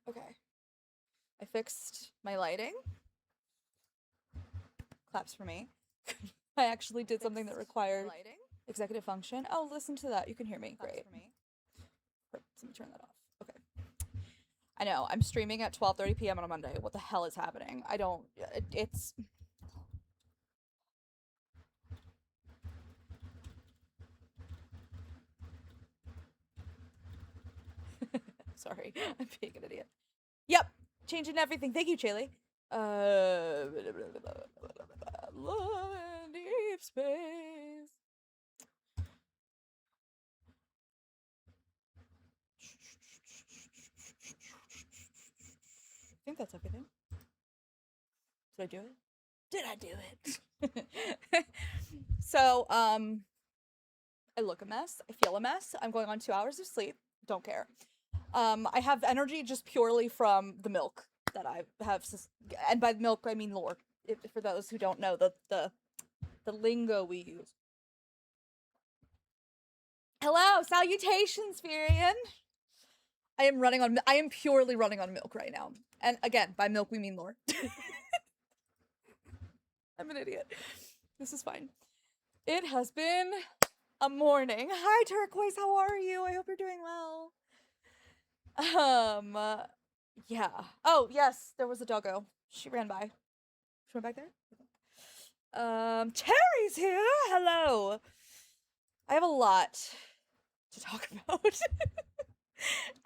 Okay. I fixed my lighting. Claps for me. I actually did something that required executive function. Oh, listen to that. You can hear me. Great. Let me turn that off. Okay. I know. I'm streaming at 12:30 p.m. on a Monday. What the hell is happening? I don't. It's. Sorry. I'm being an idiot. Yep. Changing everything. Thank you, Chaley. Love and deep space. I think that's everything. Did I do it? Did I do it? So, I look a mess. I feel a mess. I'm going on 2 hours of sleep. Don't care. I have energy just purely from the milk that I have, and by milk I mean lore. For those who don't know the lingo we use. Hello, salutations, Virian. I am purely running on milk right now. And again, by milk we mean lore. I'm an idiot. This is fine. It has been a morning. Hi, Turquoise. How are you? I hope you're doing well. Yeah. Oh, yes, there was a doggo. She ran by. She went back there? Cherry's here! Hello! I have a lot to talk about.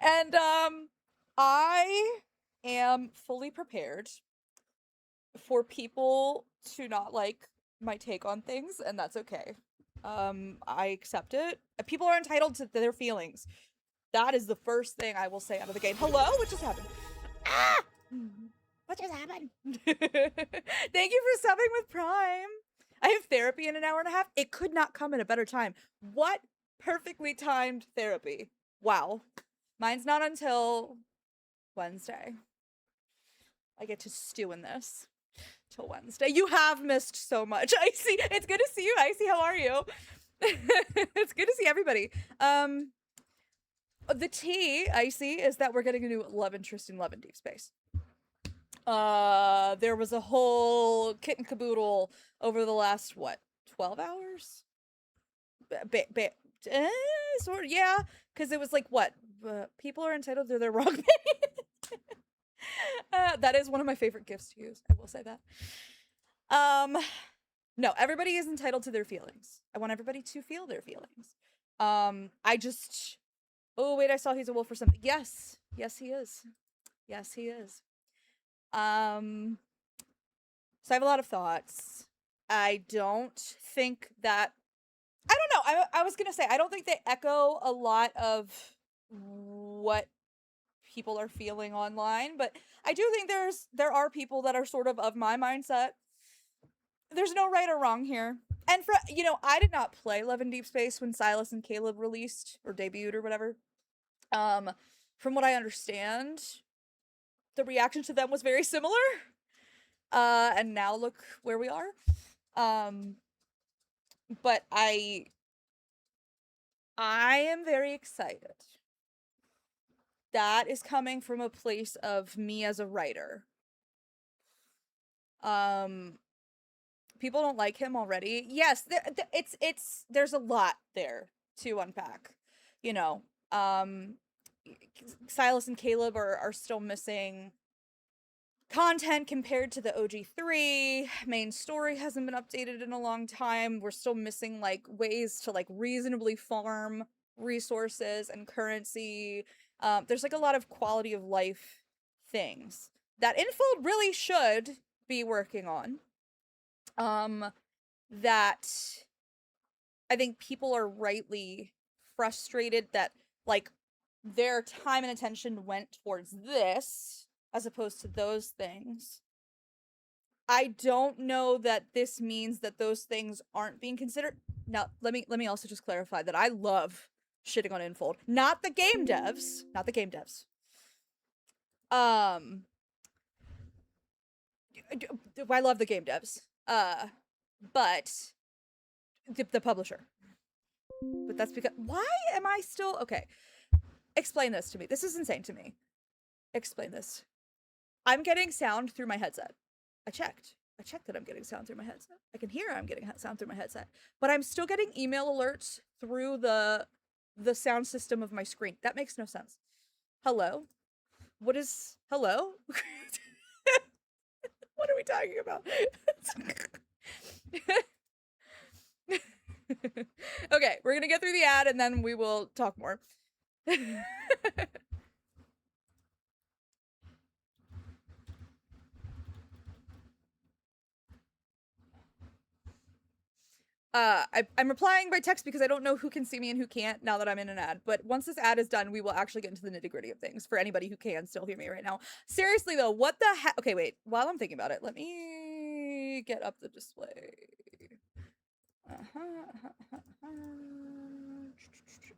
And, I am fully prepared for people to not like my take on things, and that's okay. I accept it. People are entitled to their feelings. That is the first thing I will say out of the gate. Hello? What just happened? Ah! What just happened? Thank you for subbing with Prime. I have therapy in an hour and a half. It could not come at a better time. What perfectly timed therapy. Wow. Mine's not until Wednesday. I get to stew in this till Wednesday. You have missed so much. Icy. It's good to see you, Icy. How are you? It's good to see everybody. The tea, Icy, is that we're getting a new love interest in Love and Deep Space. There was a whole kit and caboodle over the last, what, 12 hours? Sort of, yeah, because it was like, what, people are entitled to their wrong name. That is one of my favorite gifts to use, I will say that. No, everybody is entitled to their feelings. I want everybody to feel their feelings. I just, oh, wait, I saw he's a wolf or something. Yes, yes, he is. Yes, he is. So I have a lot of thoughts. I don't think that, I don't know, I was gonna say, I don't think they echo a lot of what people are feeling online, but I do think there are people that are sort of my mindset. There's no right or wrong here. And for, you know, I did not play Love in Deep Space when Silas and Caleb released, or debuted, or whatever. From what I understand, the reaction to them was very similar. And now look where we are. But I am very excited. That is coming from a place of me as a writer. People don't like him already. Yes, there's a lot there to unpack. You know, Silas and Caleb are still missing content compared to the OG3. Main story hasn't been updated in a long time. We're still missing like ways to like reasonably farm resources and currency. There's like a lot of quality of life things that Infold really should be working on. That I think people are rightly frustrated that like their time and attention went towards this as opposed to those things. I don't know that this means that those things aren't being considered. Now, let me also just clarify that I love shitting on Infold. Not the game devs. Not the game devs. I love the game devs. But the publisher. But that's because, why am I still, okay. Explain this to me. This is insane to me. explain this. I'm getting sound through my headset. I checked that I'm getting sound through my headset. I can hear I'm getting sound through my headset, but I'm still getting email alerts through the sound system of my screen. That makes no sense. Hello? What is hello? What are we talking about? Okay, we're gonna get through the ad and then we will talk more. I'm replying by text because I don't know who can see me and who can't now that I'm in an ad. But once this ad is done, we will actually get into the nitty-gritty of things for anybody who can still hear me right now. Seriously though, what the heck? Okay, wait. While I'm thinking about it, let me get up the display.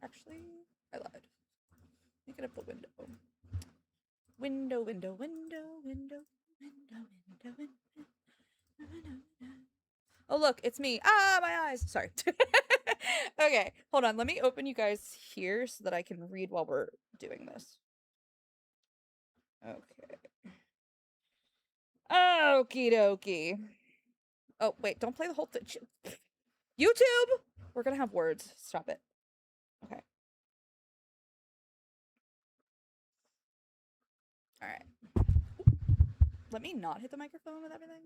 Actually, I lied. Let me get up the window. Window. Oh, look, it's me. Ah, my eyes. Sorry. Okay, hold on. Let me open you guys here so that I can read while we're doing this. Okay. Okie dokie. Oh, wait, don't play the whole thing. YouTube! We're gonna have words. Stop it. Okay. Alright. Let me not hit the microphone with everything.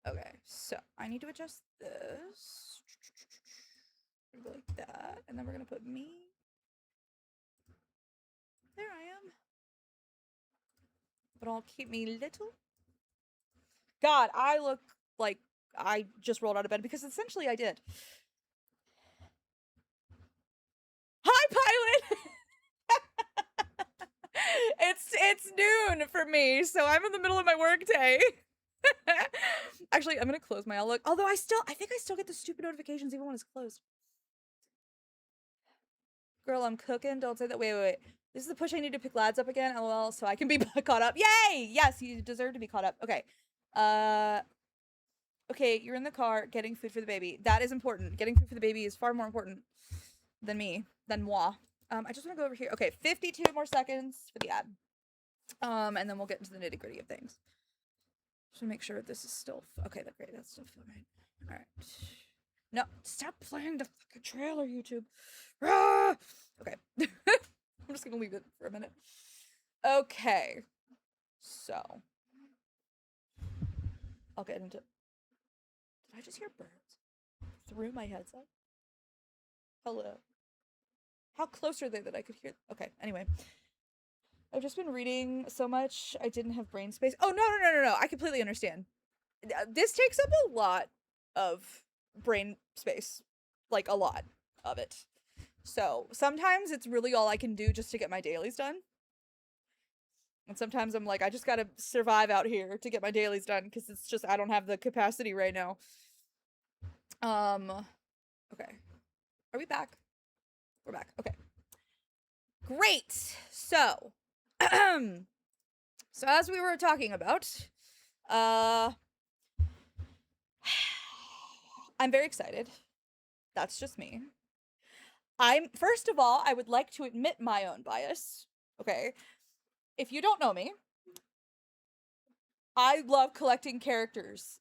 Okay, so I need to adjust this. Go like that, and then we're gonna put me. There I am. But I'll keep me little. God, I look like I just rolled out of bed because essentially I did. Hi, Pilot! It's noon for me, so I'm in the middle of my work day. Actually, I'm gonna close my Outlook. Although I think I still get the stupid notifications even when it's closed. Girl, I'm cooking. Don't say that. Wait. This is the push I need to pick lads up again. LOL, so I can be caught up. Yay! Yes, you deserve to be caught up. Okay. Okay, you're in the car getting food for the baby. That is important. Getting food for the baby is far more important than moi. I just want to go over here. Okay, 52 more seconds for the ad. And then we'll get into the nitty gritty of things. Just to make sure this is still okay. That's great. That's still fine. All right. No, stop playing the fucking trailer, YouTube. Ah! Okay. I'm just gonna leave it for a minute. Okay. So I'll get into. Did I just hear birds through my headset? Hello. How close are they that I could hear? Okay. Anyway. I've just been reading so much, I didn't have brain space. Oh, no. I completely understand. This takes up a lot of brain space. Like, a lot of it. So, sometimes it's really all I can do just to get my dailies done. And sometimes I'm like, I just gotta survive out here to get my dailies done, because it's just, I don't have the capacity right now. Okay. Are we back? We're back. Okay. Great! So, so as we were talking about, I'm very excited. That's just me. First of all, I would like to admit my own bias. Okay. If you don't know me, I love collecting characters.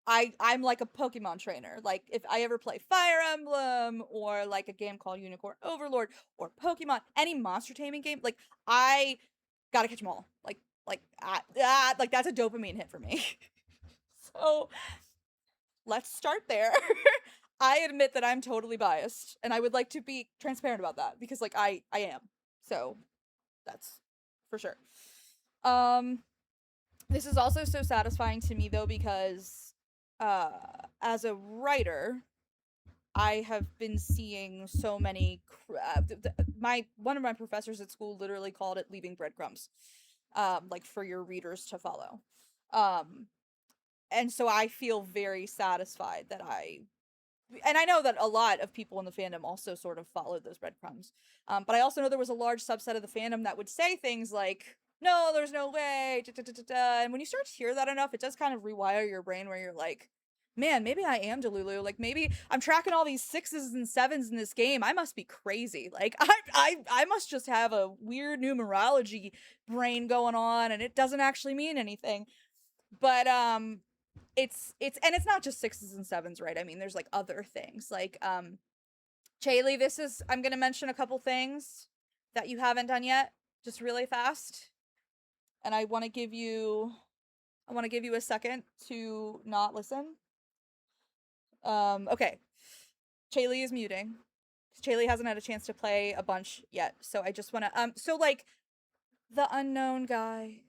I'm like a Pokemon trainer. Like, if I ever play Fire Emblem, or like a game called Unicorn Overlord, or Pokemon, any monster taming game, like, I gotta catch them all. Like that's a dopamine hit for me. So, let's start there. I admit that I'm totally biased, and I would like to be transparent about that, because, like, I am. So, that's for sure. This is also so satisfying to me, though, because as a writer, I have been seeing so many one of my professors at school literally called it leaving breadcrumbs, like, for your readers to follow. And so I feel very satisfied that and I know that a lot of people in the fandom also sort of followed those breadcrumbs. But I also know there was a large subset of the fandom that would say things like, no, there's no way, and when you start to hear that enough, it does kind of rewire your brain, where you're like, Man, maybe I am Delulu. Like maybe I'm tracking all these sixes and sevens in this game. I must be crazy. Like I must just have a weird numerology brain going on, and it doesn't actually mean anything. But it's not just sixes and sevens, right? I mean, there's like other things. Like Chaylee, this is I'm gonna mention a couple things that you haven't done yet, just really fast. And I want to give you a second to not listen. Okay. Chaylee is muting. Chaylee hasn't had a chance to play a bunch yet, so I just want to so like the unknown guy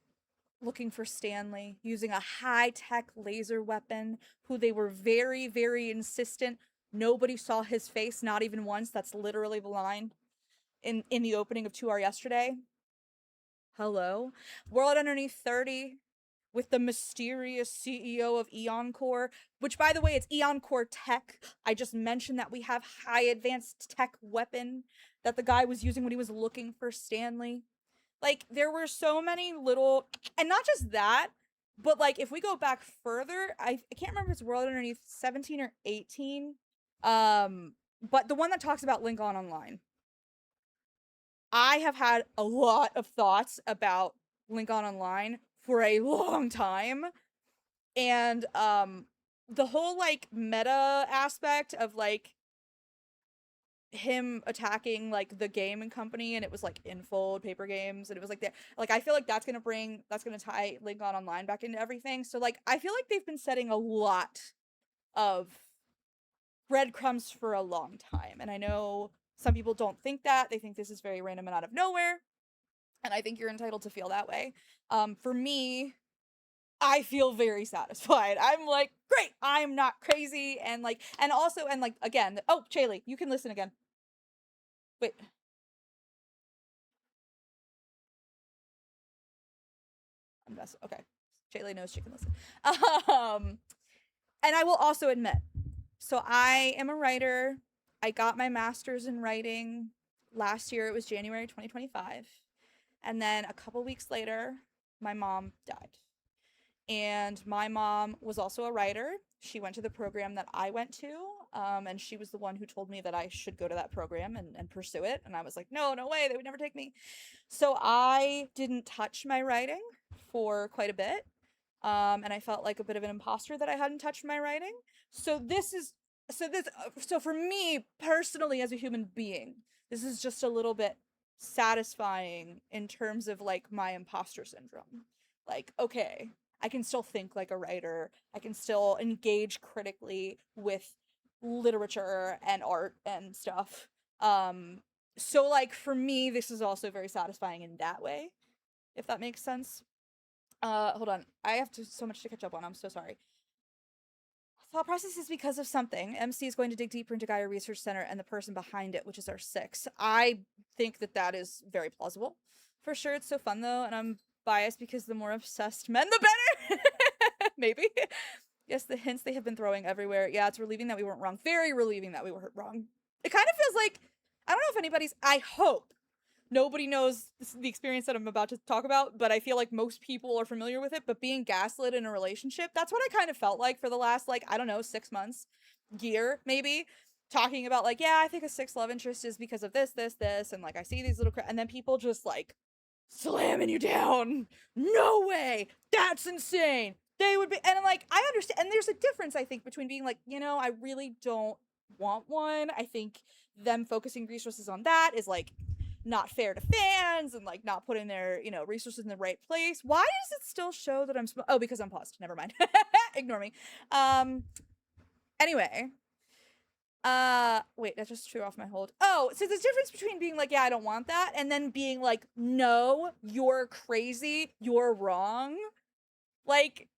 looking for Stanley using a high-tech laser weapon who they were very very insistent nobody saw his face, not even once. That's literally the line in the opening of 2R yesterday. Hello. World Underneath 30 with the mysterious CEO of Eon Core, which by the way, it's Eon Core tech. I just mentioned that we have high advanced tech weapon that the guy was using when he was looking for Stanley. Like, there were so many little, and not just that, but like, if we go back further, I can't remember if it's World Underneath 17 or 18, but the one that talks about Link On Online. I have had a lot of thoughts about Link On Online for a long time, and the whole like meta aspect of like him attacking like the game and company, and it was like Infold Paper Games, and it was like that, like I feel like that's gonna tie Link On Online back into everything. So like I feel like they've been setting a lot of breadcrumbs for a long time, and I know some people don't think that. They think this is very random and out of nowhere, and I think you're entitled to feel that way. For me, I feel very satisfied. I'm like, great, I'm not crazy, and like, and also, and like, again, oh, Chaylee, you can listen again. Wait. I'm messing. Okay. Chaylee knows she can listen. And I will also admit, so I am a writer. I got my master's in writing last year. It was January 2025. And then a couple weeks later, my mom died. And my mom was also a writer. She went to the program that I went to, and she was the one who told me that I should go to that program and pursue it. And I was like, no, no way, they would never take me. So I didn't touch my writing for quite a bit, and I felt like a bit of an imposter that I hadn't touched my writing. So so for me personally as a human being, this is just a little bit satisfying in terms of like my imposter syndrome. Like, okay, I can still think like a writer. I can still engage critically with literature and art and stuff. So like for me, this is also very satisfying in that way, if that makes sense. Hold on. I have so much to catch up on. I'm so sorry. Thought process is because of something. MC is going to dig deeper into Gaia Research Center and the person behind it, which is our 6. I think that is very plausible. For sure, it's so fun though, and I'm biased because the more obsessed men, the better. Maybe. Yes, the hints they have been throwing everywhere. Yeah, it's relieving that we weren't wrong. Very relieving that we weren't wrong. It kind of feels like, I don't know if anybody's, I hope nobody knows the experience that I'm about to talk about, but I feel like most people are familiar with it. But being gaslit in a relationship, that's what I kind of felt like for the last, like, I don't know, 6 months, year, maybe. Talking about, like, yeah, I think a 6 love interest is because of this, and, like, I see these little and then people just, like, slamming you down. No way! That's insane! They would be, and, like, I understand, and there's a difference, I think, between being like, you know, I really don't want one. I think them focusing resources on that is, like, not fair to fans and like not putting their, you know, resources in the right place. Why does it still show that I'm oh, because I'm paused. Never mind. Ignore me. Anyway. Wait, that just threw off my hold. Oh, so there's a difference between being like, yeah, I don't want that, and then being like, no, you're crazy, you're wrong. Like,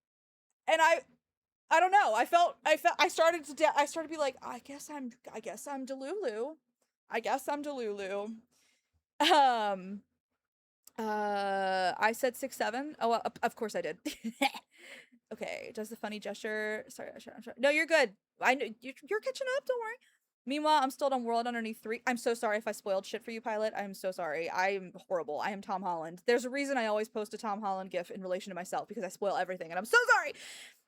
and I don't know. I started to be like, I guess I'm Delulu. I guess I'm Delulu. I said 6, 7. Oh, of course I did. Okay, does the funny gesture. Sorry, I'm sorry. No, you're good. I know you're catching up. Don't worry. Meanwhile, I'm still on World Underneath 3. I'm so sorry if I spoiled shit for you, Pilot. I'm so sorry. I'm horrible. I am Tom Holland. There's a reason I always post a Tom Holland gif in relation to myself, because I spoil everything, and I'm so sorry.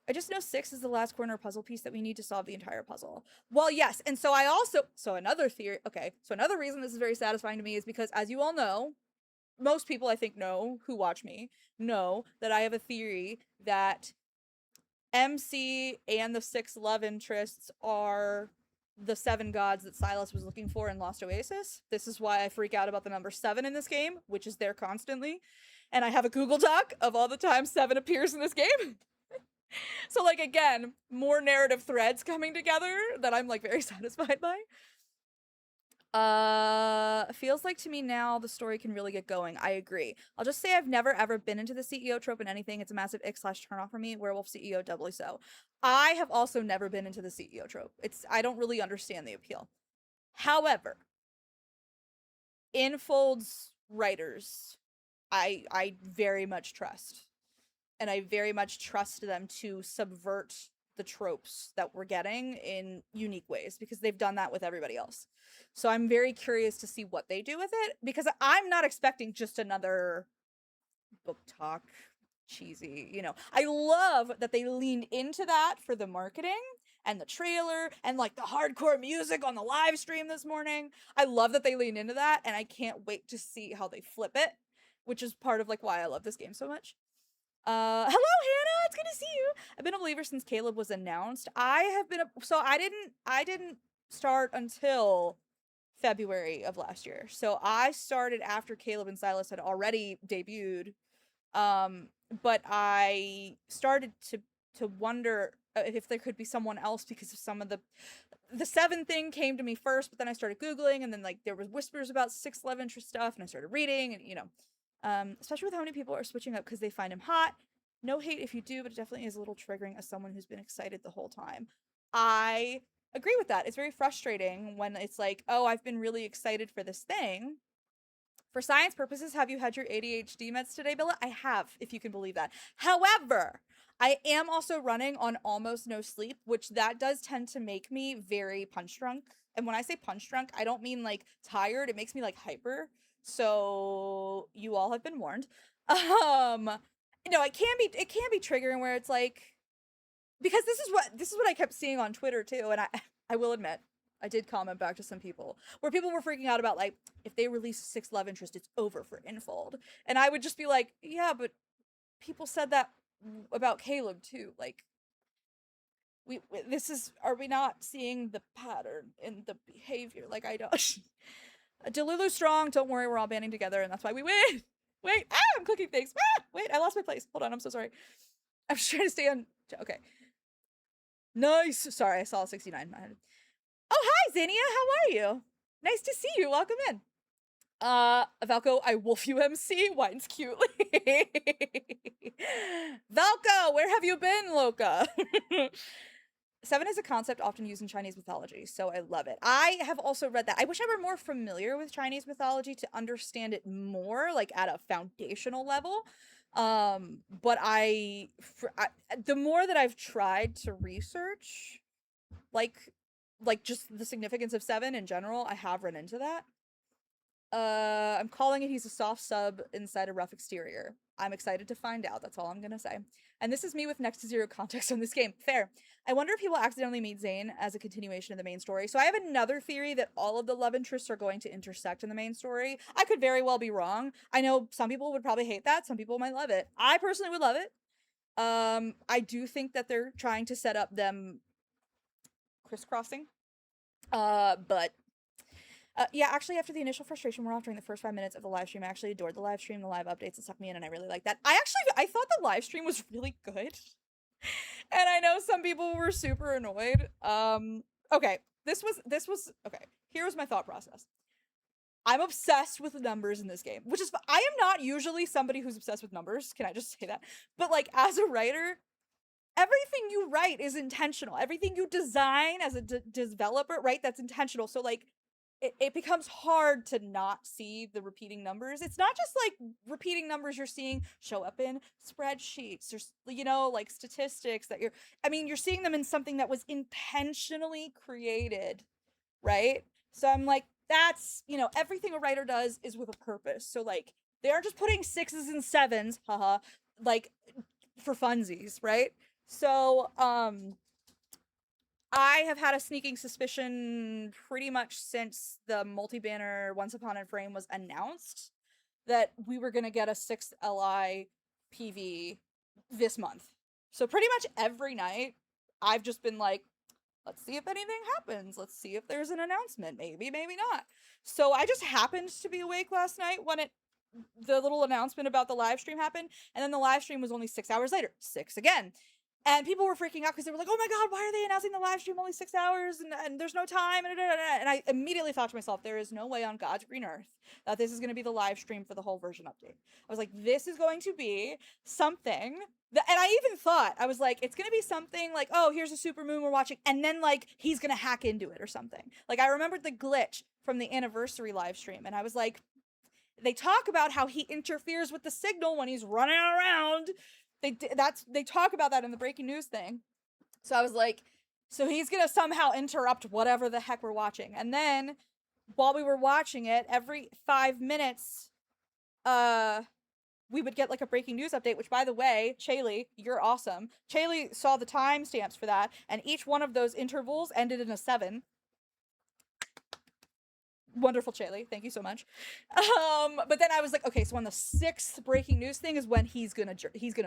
I just know 6 is the last corner puzzle piece that we need to solve the entire puzzle. Well, yes, and so I also, so another theory, okay, so another reason this is very satisfying to me is because, as you all know, most people I think know, who watch me, know that I have a theory that MC and the 6 love interests are the 7 gods that Silas was looking for in Lost Oasis. This is why I freak out about the number 7 in this game, which is there constantly. And I have a Google Doc of all the times 7 appears in this game. So, like, again, more narrative threads coming together that I'm, like, very satisfied by. Feels like to me now the story can really get going. I agree. I'll just say I've never ever been into the CEO trope in anything. It's a massive ick/turnoff for me. Werewolf CEO doubly so. I have also never been into the CEO trope. I don't really understand the appeal. However, Infold's writers, I very much trust. And I very much trust them to subvert the tropes that we're getting in unique ways, because they've done that with everybody else. So I'm very curious to see what they do with it, because I'm not expecting just another book talk cheesy, you know. I love that they leaned into that for the marketing and the trailer and like the hardcore music on the live stream this morning. I love that they leaned into that, and I can't wait to see how they flip it, which is part of like why I love this game so much. Hello Hannah, it's good to see you. I've been a believer since Caleb was announced. I didn't start until February of last year. So I started after Caleb and Silas had already debuted. But I started to wonder if there could be someone else, because of some of the 7 thing came to me first, but then I started Googling, and then like there was whispers about 6 love interest stuff, and I started reading, and you know, especially with how many people are switching up because they find him hot. No hate if you do, but it definitely is a little triggering as someone who's been excited the whole time. I agree with that. It's very frustrating when it's like, oh, I've been really excited for this thing. For science purposes, have you had your ADHD meds today, Bella? I have, if you can believe that. However, I am also running on almost no sleep, which that does tend to make me very punch drunk. And when I say punch drunk, I don't mean like tired. It makes me like hyper. So you all have been warned. You know, it can be triggering where it's like, because this is what I kept seeing on Twitter too, and I will admit, I did comment back to some people where people were freaking out about like, if they release 6 love interest, it's over for Infold. And I would just be like, yeah, but people said that about Caleb too. Like, are we not seeing the pattern in the behavior? Like, I don't. Delulu's strong. Don't worry, we're all banding together, and that's why we win. Wait, I'm cooking things. Wait, I lost my place. Hold on, I'm so sorry. I'm just trying to stay on. Okay. Nice. Sorry, I saw 69. Oh, hi, Xenia. How are you? Nice to see you. Welcome in. Valko, I wolf you MC. Whines cutely. Valko, where have you been, Loca? 7 is a concept often used in Chinese mythology, so I love it. I have also read that. I wish I were more familiar with Chinese mythology to understand it more, like at a foundational level. But the more that I've tried to research, like just the significance of 7 in general, I have run into that. I'm calling it he's a soft sub inside a rough exterior. I'm excited to find out. That's all I'm gonna say. And this is me with next to zero context on this game. Fair. I wonder if he will accidentally meet Zane as a continuation of the main story. So I have another theory that all of the love interests are going to intersect in the main story. I could very well be wrong. I know some people would probably hate that. Some people might love it. I personally would love it. I do think that they're trying to set up them crisscrossing. Yeah, actually, after the initial frustration wore off during the first 5 minutes of the live stream, I actually adored the live stream, the live updates, it sucked me in, and I really like that. I thought the live stream was really good. And I know some people were super annoyed. Okay, this was, okay, here's my thought process. I'm obsessed with numbers in this game, which is, I am not usually somebody who's obsessed with numbers, can I just say that? But, like, as a writer, everything you write is intentional. Everything you design as a developer, right, that's intentional. So, like, it becomes hard to not see the repeating numbers. It's not just like repeating numbers you're seeing show up in spreadsheets or, you know, like statistics that you're seeing them in something that was intentionally created, right? So I'm like, that's, you know, everything a writer does is with a purpose. So like, they aren't just putting 6s and 7s, haha, like for funsies, right? So, I have had a sneaking suspicion pretty much since the multi-banner Once Upon a Frame was announced that we were gonna get a 6th LI PV this month. So pretty much every night, I've just been like, let's see if anything happens. Let's see if there's an announcement. Maybe, maybe not. So I just happened to be awake last night when the little announcement about the live stream happened, and then the live stream was only 6 hours later. 6 again. And people were freaking out because they were like, oh my god, why are they announcing the live stream only 6 hours and there's no time? And I immediately thought to myself, there is no way on God's green earth that this is going to be the live stream for the whole version update. I was like, this is going to be something that, and I even thought, I was like, it's going to be something like, oh, here's a super moon we're watching, and then like he's going to hack into it or something. Like I remembered the glitch from the anniversary live stream, and I was like, they talk about how he interferes with the signal when he's running around. They talk about that in the breaking news thing. So I was like, so he's gonna somehow interrupt whatever the heck we're watching. And then while we were watching it, every 5 minutes, we would get like a breaking news update, which by the way, Chaylee, you're awesome. Chaylee saw the timestamps for that, and each one of those intervals ended in a 7. Wonderful, Chaylee. Thank you so much. But then I was like, okay, so on the 6th breaking news thing is when he's gonna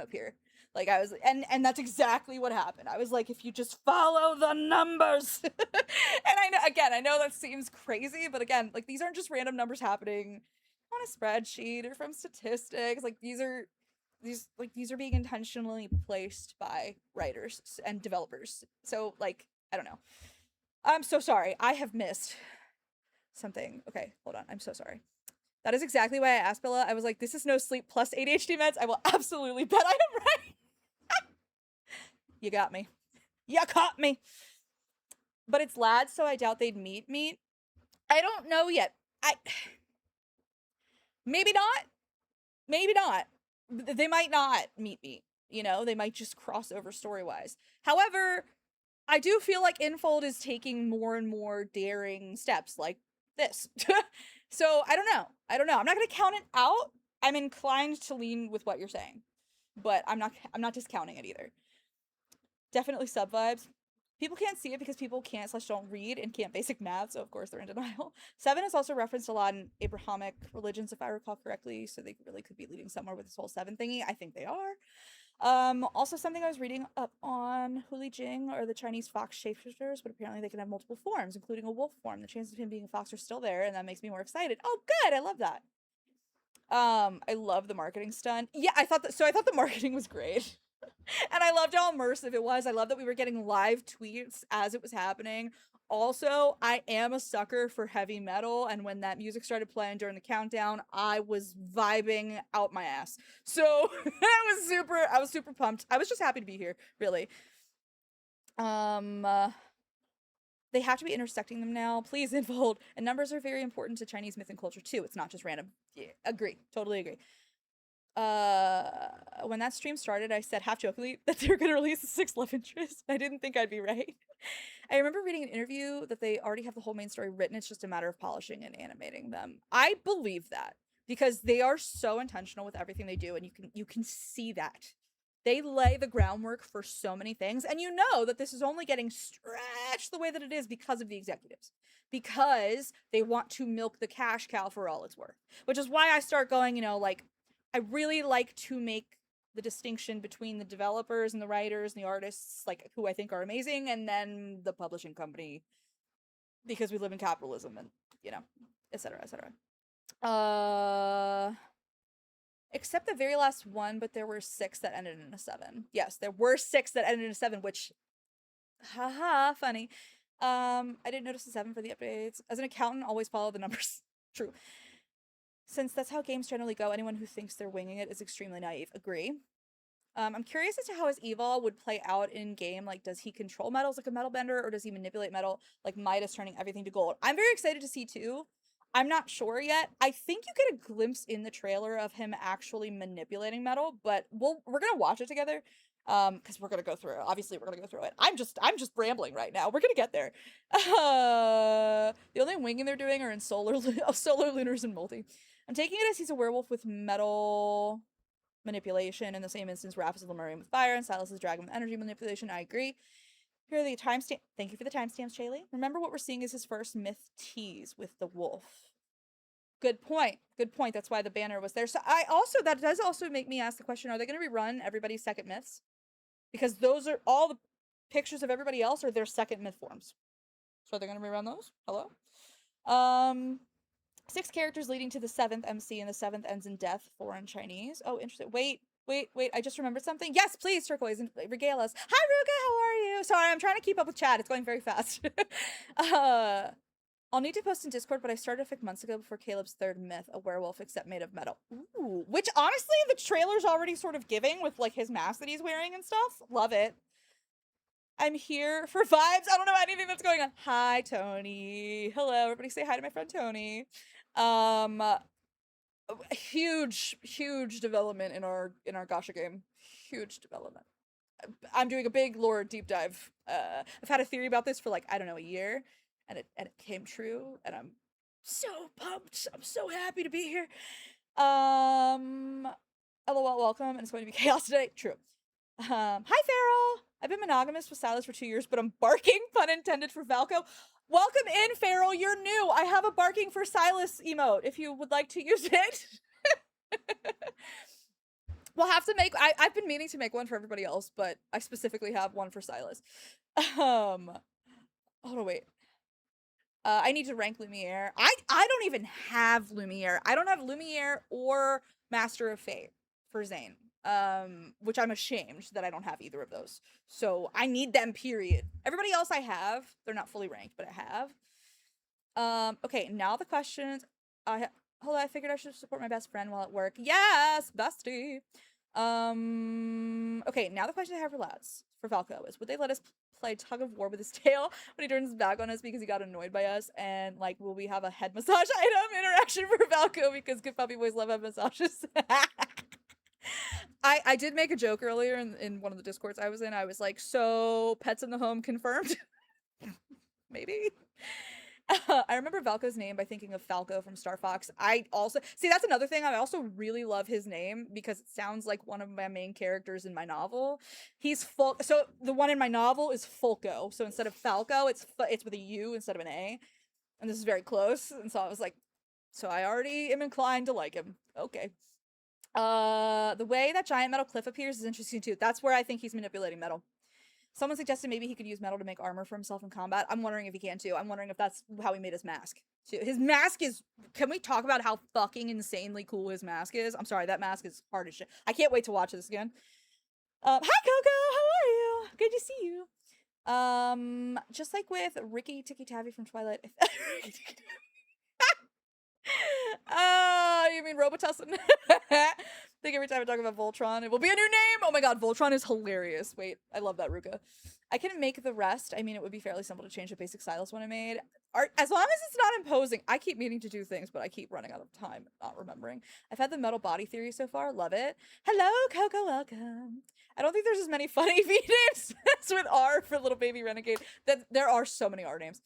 appear. Like I was, and that's exactly what happened. I was like, if you just follow the numbers, and I know that seems crazy, but again, like these aren't just random numbers happening on a spreadsheet or from statistics. Like these are being intentionally placed by writers and developers. So like, I don't know. I'm so sorry. I have missed something. Okay, hold on. I'm so sorry. That is exactly why I asked Bella. I was like, this is no sleep plus ADHD meds. I will absolutely bet I am right. You got me. You caught me. But it's lads, so I doubt they'd meet. I don't know yet. Maybe not. Maybe not. They might not meet. You know, they might just cross over story-wise. However, I do feel like Infold is taking more and more daring steps like this. So I don't know. I'm not gonna count it out. I'm inclined to lean with what you're saying, but I'm not discounting it either. Definitely sub vibes. People can't see it because people can't/don't read and can't basic math, so of course they're in denial. 7 is also referenced a lot in Abrahamic religions, if I recall correctly, so they really could be leading somewhere with this whole 7 thingy. I think they are. Also something I was reading up on Huli Jing are the Chinese fox shapeshifters, but apparently they can have multiple forms, including a wolf form. The chances of him being a fox are still there, and that makes me more excited. Oh, good! I love that. I love the marketing stunt. Yeah, I thought the marketing was great. And I loved how immersive it was. I love that we were getting live tweets as it was happening. Also, I am a sucker for heavy metal, and when that music started playing during the countdown, I was vibing out my ass. So I was super pumped. I was just happy to be here, really. They have to be intersecting them now. Please Infold. And numbers are very important to Chinese myth and culture too. It's not just random. Yeah, agree. Totally agree. When that stream started, I said half jokingly that they were gonna release a 6th love interest. I didn't think I'd be right. I remember reading an interview that they already have the whole main story written. It's just a matter of polishing and animating them. I believe that because they are so intentional with everything they do, and you can see that. They lay the groundwork for so many things, and you know that this is only getting stretched the way that it is because of the executives. Because they want to milk the cash cow for all it's worth. Which is why I start going, you know, like, I really like to make the distinction between the developers and the writers and the artists, like, who I think are amazing, and then the publishing company, because we live in capitalism and, you know, etc., etc. Except the very last one, but there were 6 that ended in a 7. Yes, there were 6 that ended in a 7, which, haha, funny. I didn't notice the 7 for the updates. As an accountant, always follow the numbers. True. Since that's how games generally go, anyone who thinks they're winging it is extremely naive. Agree. I'm curious as to how his evol would play out in game. Like, does he control metals like a metal bender, or does he manipulate metal like Midas, turning everything to gold? I'm very excited to see too. I'm not sure yet. I think you get a glimpse in the trailer of him actually manipulating metal, but we're gonna watch it together. Because we're gonna go through it. Obviously, we're gonna go through it. I'm just rambling right now. We're gonna get there. The only winging they're doing are in solar lunars and multi. I'm taking it as he's a werewolf with metal manipulation. In the same instance, Raph is Lemurian with fire, and Silas is dragon with energy manipulation. I agree. Here are the timestamp. Thank you for the timestamps, Shaylee. Remember, what we're seeing is his first myth tease with the wolf. Good point. Good point. That's why the banner was there. So that does also make me ask the question, are they going to rerun everybody's second myths? Because those are all the pictures of everybody else are their second myth forms. So they're going to rerun those? Hello? 6 characters leading to the 7th MC, and the 7th ends in death, 4 in Chinese. Oh, interesting. Wait. I just remembered something. Yes, please, Turquoise, and regale us. Hi, Ruka, how are you? Sorry, I'm trying to keep up with chat. It's going very fast. I'll need to post in Discord, but I started a fic months ago before Caleb's 3rd myth, a werewolf except made of metal. Ooh, which honestly, the trailer's already sort of giving with like his mask that he's wearing and stuff. Love it. I'm here for vibes. I don't know anything that's going on. Hi, Tony. Hello, everybody say hi to my friend Tony. Huge development in our gacha game. Huge development. I'm doing a big lore deep dive. I've had a theory about this for like, I don't know, a year, and it came true, and I'm so pumped. I'm so happy to be here. LOL, welcome, and it's going to be chaos today. True. Hi, Farrell. I've been monogamous with Silas for 2 years, but I'm barking, pun intended, for Valko. Welcome in, Farrell. You're new. I have a barking for Silas emote if you would like to use it. We'll have to make... I've been meaning to make one for everybody else, but I specifically have one for Silas. Hold on, wait. I need to rank Lumiere. I don't even have Lumiere. I don't have Lumiere or Master of Fate for Zane. Which I'm ashamed that I don't have either of those. So I need them, period. Everybody else I have. They're not fully ranked, but I have. Okay, now the questions. Hold on, I figured I should support my best friend while at work. Yes, bestie. Okay, now the question I have for lads, for Valko, is would they let us play tug of war with his tail when he turns his back on us because he got annoyed by us? And like, will we have a head massage item interaction for Valko because good puppy boys love head massages? I did make a joke earlier in one of the Discords I was in. I was like, so pets in the home confirmed? Maybe. I remember Valko's name by thinking of Falco from Star Fox. I also... See, that's another thing. I also really love his name because it sounds like one of my main characters in my novel. He's So the one in my novel is Fulco. So instead of Falco, it's with a U instead of an A. And this is very close. And so I was like, so I already am inclined to like him. Okay. The way that giant metal cliff appears is interesting too. That's where I think he's manipulating metal. Someone suggested maybe he could use metal to make armor for himself in combat. I'm wondering if he can too. I'm wondering if that's how he made his mask too. His mask is... Can we talk about how fucking insanely cool his mask is? I'm sorry, that mask is hard as shit. I can't wait to watch this again. Hi Coco, how are you? Good to see you. Just like with Ricky Tikki Tavi from Twilight. You mean Robitussin? I think every time I talk about Voltron, it will be a new name! Oh my god, Voltron is hilarious. Wait, I love that, Ruka. I can make the rest. I mean, it would be fairly simple to change the basic Silas one I made. As long as it's not imposing. I keep meaning to do things, but I keep running out of time, not remembering. I've had the metal body theory so far. Love it. Hello, Coco, welcome. I don't think there's as many funny V names as with R for Little Baby Renegade. There are so many R names.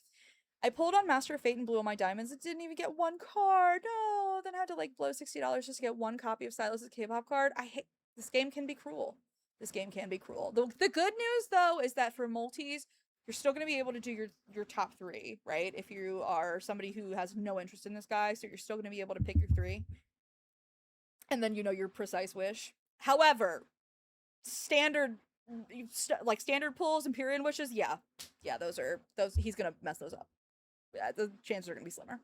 I pulled on Master of Fate and blew all my diamonds. It didn't even get one card. No, then I had to like blow $60 just to get one copy of Silas's K-pop card. I hate... This game can be cruel. This game can be cruel. The good news though is that for multis, you're still going to be able to do your top 3, right? If you are somebody who has no interest in this guy, so you're still going to be able to pick your 3. And then you know your precise wish. However, standard pulls, Empyrean wishes, yeah, those he's going to mess those up. Yeah, the chances are going to be slimmer.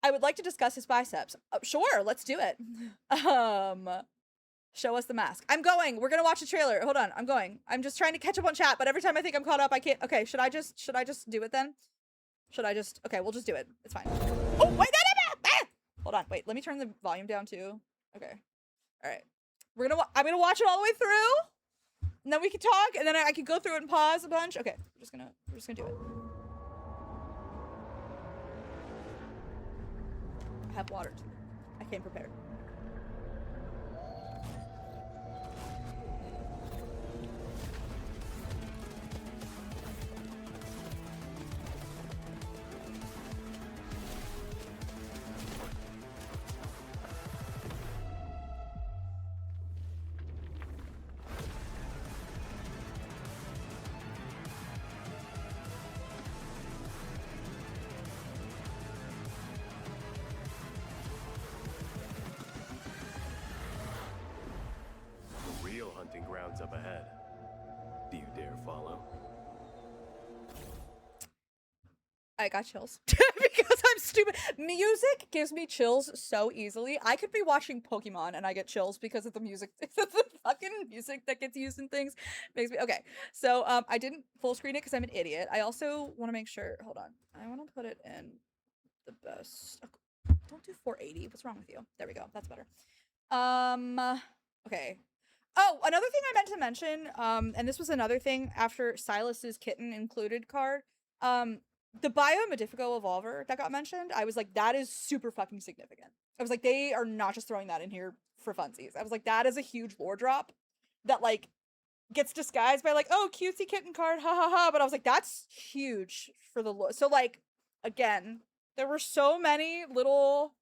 I would like to discuss his biceps. Sure, let's do it. Show us the mask. I'm going. We're going to watch the trailer. Hold on. I'm going. I'm just trying to catch up on chat, but every time I think I'm caught up, I can't. Okay, should I just do it then? Okay, we'll just do it. It's fine. Oh, wait, no. Hold on. Wait, let me turn the volume down too. Okay. All right. I'm going to watch it all the way through. And then we can talk, and then I can go through it and pause a bunch. Okay, we're just gonna do it. I have water. I came prepared. hunting grounds up ahead. Do you dare follow? I got chills because I'm stupid. Music gives me chills so easily. I could be watching Pokemon and I get chills because of the music. The fucking music that gets used in things makes me okay. So I didn't full screen it because I'm an idiot. I also want to make sure. Hold on. I want to put it in the best. Don't do 480. What's wrong with you? There we go. That's better. Okay. Oh, another thing I meant to mention. And this was another thing after Silas's kitten included card. The Biomodifico Evolver that got mentioned, I was like, that is super fucking significant. I was like, they are not just throwing that in here for funsies. I was like, that is a huge lore drop that, like, gets disguised by, like, oh, cutesy kitten card, ha ha ha. But I was like, that's huge for the lore. So, like, again, there were so many little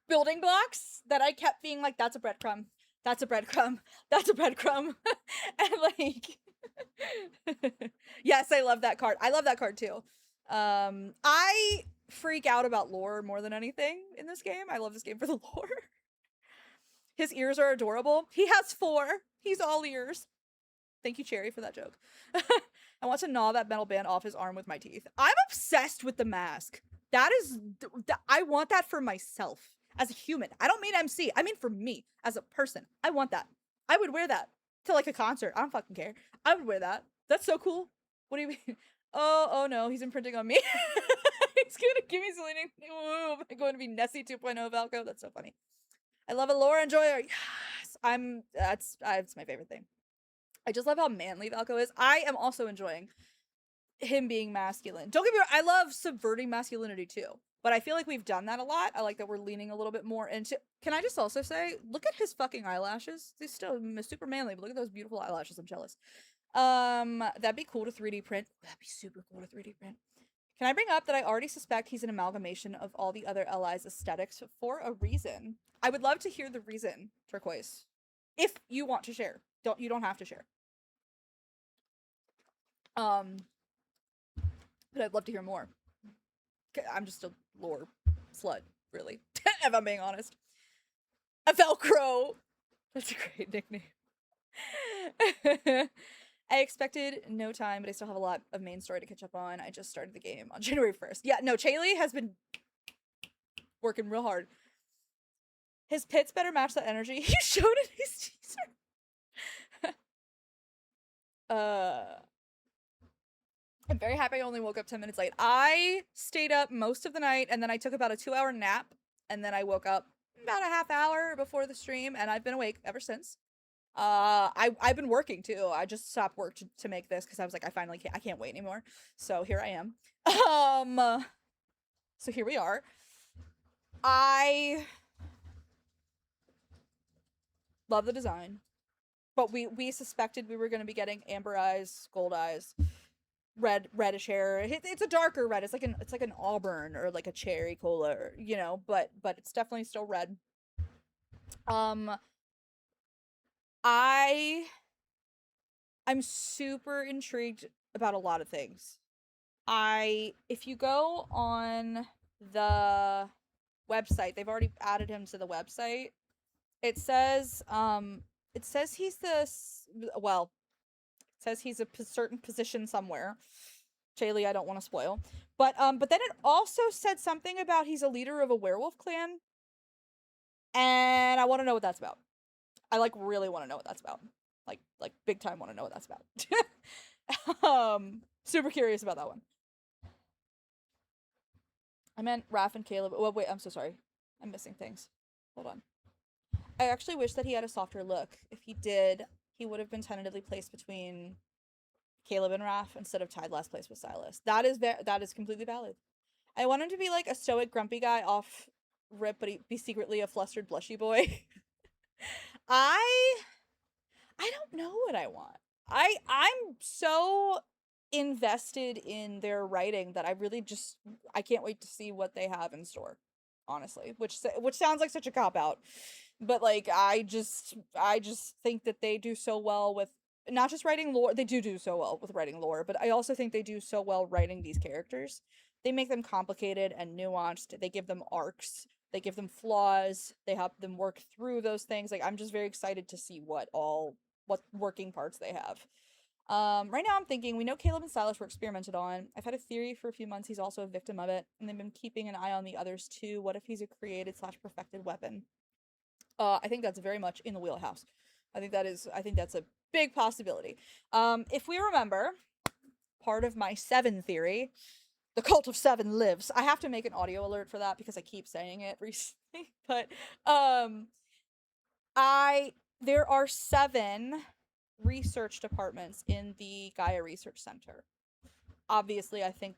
building blocks that I kept being like, that's a breadcrumb. That's a breadcrumb. That's a breadcrumb. And, like... Yes, I love that card. I love that card too. I freak out about lore more than anything in this game. I love this game for the lore. His ears are adorable. He has 4. He's all ears. Thank you, Cherry, for that joke. I want to gnaw that metal band off his arm with my teeth. I'm obsessed with the mask. That is, I want that for myself as a human. I don't mean MC. I mean for me as a person. I want that. I would wear that to, like, a concert. I don't fucking care. I would wear that. That's so cool. What do you mean? Oh no, he's imprinting on me. He's gonna give me something. Ooh, am I going to be Nessie 2.0 Valko? That's so funny. I love a lore enjoyer. Yes, that's my favorite thing. I just love how manly Valko is. I am also enjoying him being masculine. Don't get me wrong, I love subverting masculinity too. But I feel like we've done that a lot. I like that we're leaning a little bit more into... Can I just also say, look at his fucking eyelashes. He's still super manly, but look at those beautiful eyelashes. I'm jealous. That'd be cool to 3D print. That'd be super cool to 3D print. Can I bring up that I already suspect he's an amalgamation of all the other LI's aesthetics for a reason? I would love to hear the reason, Turquoise. If you want to share. You don't have to share. But I'd love to hear more. I'm just a lore slut, really. If I'm being honest. A Velcro! That's a great nickname. I expected no time, but I still have a lot of main story to catch up on. I just started the game on January 1st. Yeah, no, Chaley has been working real hard. His pits better match that energy. He showed in his teaser. I'm very happy I only woke up 10 minutes late. I stayed up most of the night, and then I took about a 2-hour nap, and then I woke up about a half hour before the stream, and I've been awake ever since. I've been working too. I just stopped work to make this because I was like, I can't wait anymore. So here I am. So here we are. I love the design, but we suspected we were going to be getting amber eyes, gold eyes, reddish hair. It's a darker red. It's like an auburn or like a cherry cola, or, you know, but it's definitely still red. I'm super intrigued about a lot of things. If you go on the website, they've already added him to the website. It says he's a certain position somewhere. Jaylee, I don't want to spoil. But then it also said something about he's a leader of a werewolf clan. And I want to know what that's about. I, like, really want to know what that's about. Like big time want to know what that's about. Super curious about that one. I meant Raph and Caleb. Oh, wait, I'm so sorry. I'm missing things. Hold on. I actually wish that he had a softer look. If he did, he would have been tentatively placed between Caleb and Raph instead of tied last place with Silas. That is completely valid. I want him to be like a stoic, grumpy guy off rip, but he'd be secretly a flustered, blushy boy. I don't know what I want. I'm so invested in their writing that I can't wait to see what they have in store, honestly, which sounds like such a cop-out, but, like, I just think that they do so well with not just writing lore. They do so well with writing lore, but I also think they do so well writing these characters. They make them complicated and nuanced. They give them arcs. They give them flaws. They help them work through those things. Like, I'm just very excited to see what working parts they have. Right now I'm thinking, we know Caleb and Silas were experimented on. I've had a theory for a few months he's also a victim of it, and they've been keeping an eye on the others too. What if he's a created / perfected weapon? I think that's very much in the wheelhouse. I think that's a big possibility. If we remember, part of my 7 theory, the cult of 7 lives. I have to make an audio alert for that because I keep saying it recently. But there are 7 research departments in the Gaia Research Center. Obviously, I think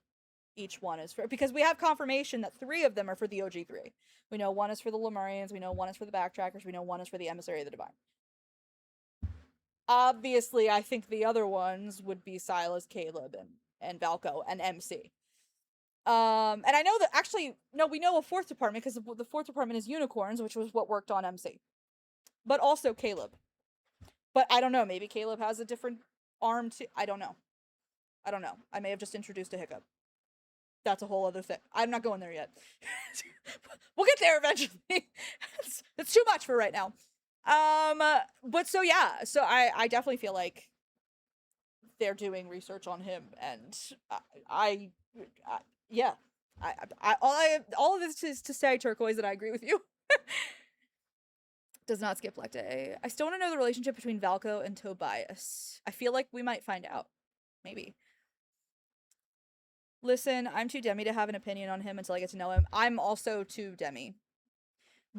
each one is for, because we have confirmation that 3 of them are for the OG3. We know 1 is for the Lemurians, we know 1 is for the Backtrackers, we know 1 is for the Emissary of the Divine. Obviously, I think the other ones would be Silas, Caleb, and Valko, and MC. And I know that, actually, no, we know a 4th department, because the 4th department is Unicorns, which was what worked on MC. But also Caleb. But I don't know, maybe Caleb has a different arm too. I don't know. I may have just introduced a hiccup. That's a whole other thing. I'm not going there yet. We'll get there eventually. It's too much for right now. But so yeah, so I definitely feel like they're doing research on him, and yeah. All of this is to say, Turquoise, that I agree with you. Does not skip Black Day. I still want to know the relationship between Valko and Tobias. I feel like we might find out. Maybe. Listen, I'm too Demi to have an opinion on him until I get to know him. I'm also too Demi.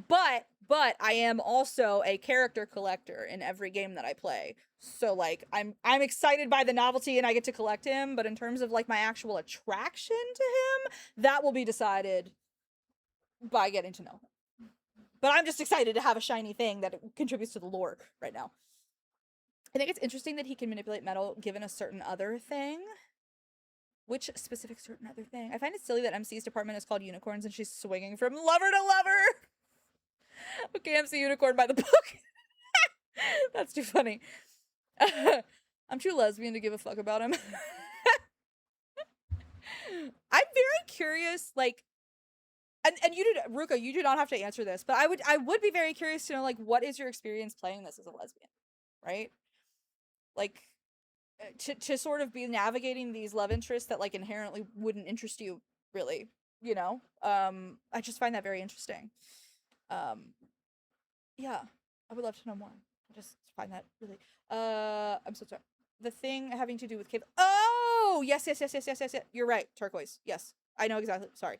But I am also a character collector in every game that I play. So, like, I'm excited by the novelty and I get to collect him, but in terms of, like, my actual attraction to him, that will be decided by getting to know him. But I'm just excited to have a shiny thing that contributes to the lore right now. I think it's interesting that he can manipulate metal given a certain other thing. Which specific certain other thing? I find it silly that MC's department is called Unicorns and she's swinging from lover to lover. Okay, MC Unicorn by the book. That's too funny. I'm too lesbian to give a fuck about him. I'm very curious, like, and you did, Ruka, you do not have to answer this, but I would be very curious to know, like, what is your experience playing this as a lesbian, right? Like, to sort of be navigating these love interests that, like, inherently wouldn't interest you, really, you know? I just find that very interesting. Yeah, I would love to know more. I just find that really, I'm so sorry. The thing having to do with cave. Oh, yes. You're right, Turquoise. Yes, I know exactly. Sorry.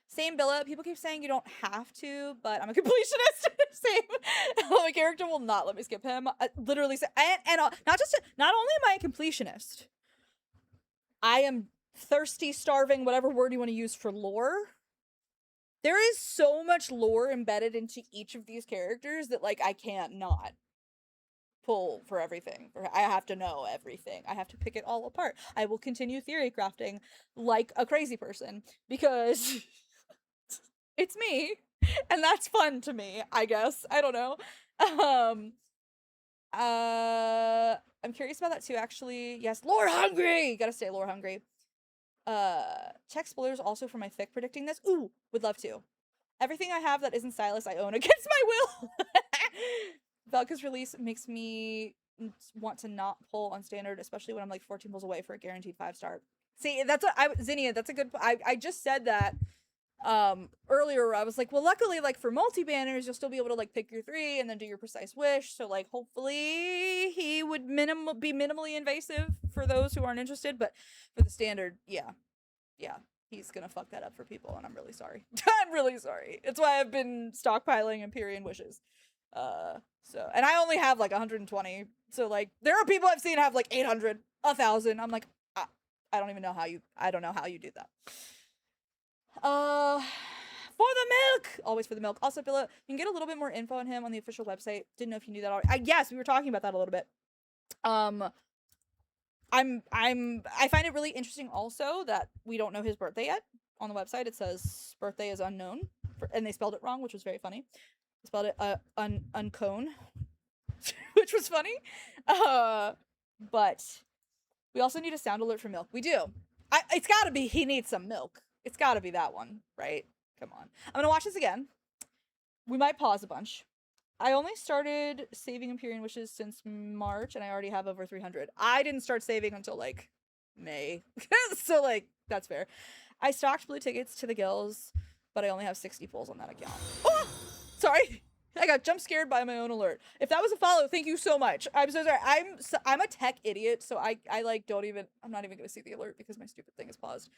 Same Billa. People keep saying you don't have to, but I'm a completionist. Same. My character will not let me skip him. Literally, and not only am I a completionist, I am thirsty, starving, whatever word you want to use for lore. There is so much lore embedded into each of these characters that, like, I can't not pull for everything. I have to know everything. I have to pick it all apart. I will continue theory crafting like a crazy person because it's me, and that's fun to me, I guess. I don't know. I'm curious about that too, actually. Yes, lore hungry! Gotta stay lore hungry. Check spoilers also for my fic predicting this. Ooh, would love to. Everything I have that isn't Silas I own against my will. Valka's release makes me want to not pull on standard, especially when I'm like 14 pulls away for a guaranteed 5-star. See, that's what Zinnia, that's a good, I just said that earlier. I was like, well, luckily, like, for multi-banners, you'll still be able to, like, pick your 3 and then do your precise wish. So, like, hopefully he would be minimally invasive for those who aren't interested. But for the standard, yeah, he's gonna fuck that up for people, and I'm really sorry. I'm really sorry. It's why I've been stockpiling Empyrean wishes. So, and I only have like 120. So, like, there are people I've seen have like 800, 1,000. I'm like, I don't even know how you do that. For the milk! Always for the milk. Also, Billa, you can get a little bit more info on him on the official website. Didn't know if you knew that already. Yes, we were talking about that a little bit. I find it really interesting also that we don't know his birthday yet. On the website, it says birthday is unknown, and they spelled it wrong, which was very funny. They spelled it uncone, which was funny. But we also need a sound alert for milk. We do. It's gotta be he needs some milk. It's gotta be that one, right? Come on. I'm gonna watch this again. We might pause a bunch. I only started saving Empyrean Wishes since March, and I already have over 300. I didn't start saving until, like, May. So, like, that's fair. I stocked blue tickets to the gills, but I only have 60 pulls on that account. Oh! Sorry. I got jump scared by my own alert. If that was a follow, thank you so much. I'm so sorry. I'm a tech idiot, so I like don't even, I'm not even gonna see the alert because my stupid thing is paused.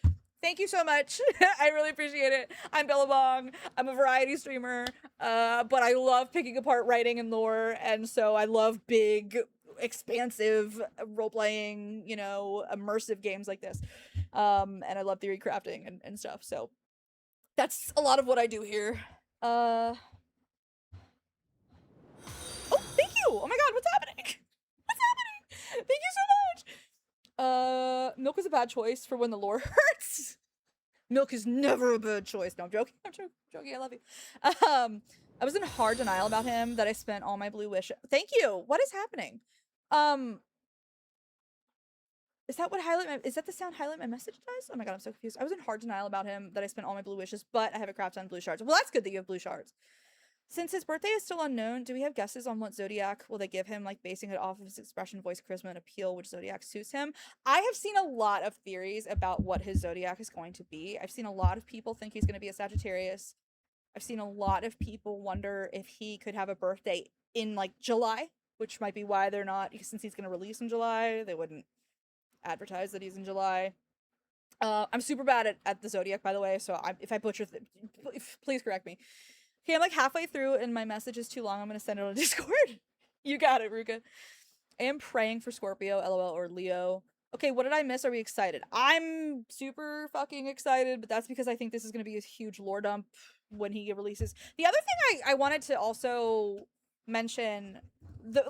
Thank you so much. I really appreciate it. I'm Billabong. I'm a variety streamer, but I love picking apart writing and lore, and so I love big, expansive role-playing, you know, immersive games like this. And I love theory crafting and stuff, so that's a lot of what I do here. Oh, thank you! Oh my god, what's happening? What's happening? Thank you so much! Milk is a bad choice for when the lore hurts. Milk is never a bad choice. No, I'm joking. I'm joking. I love you. I was in hard denial about him that I spent all my blue wish. Thank you! What is happening? Is that what is that the sound highlight my message does? Oh my god, I'm so confused. I was in hard denial about him that I spent all my blue wishes, but I have a crap ton of blue shards. Well, that's good that you have blue shards. Since his birthday is still unknown, do we have guesses on what zodiac will they give him, like basing it off of his expression, voice, charisma, and appeal, which zodiac suits him? I have seen a lot of theories about what his zodiac is going to be. I've seen a lot of people think he's going to be a Sagittarius. I've seen a lot of people wonder if he could have a birthday in, like, July, which might be why they're not, since he's going to release in July, they wouldn't advertise that he's in July. I'm super bad at the zodiac, by the way, so if I butcher please correct me. Okay, I'm like halfway through and my message is too long. I'm gonna send it on Discord. You got it, Ruka. I am praying for Scorpio, LOL, or Leo. Okay, what did I miss? Are we excited? I'm super fucking excited, but that's because I think this is gonna be a huge lore dump when he releases. The other thing I wanted to also mention,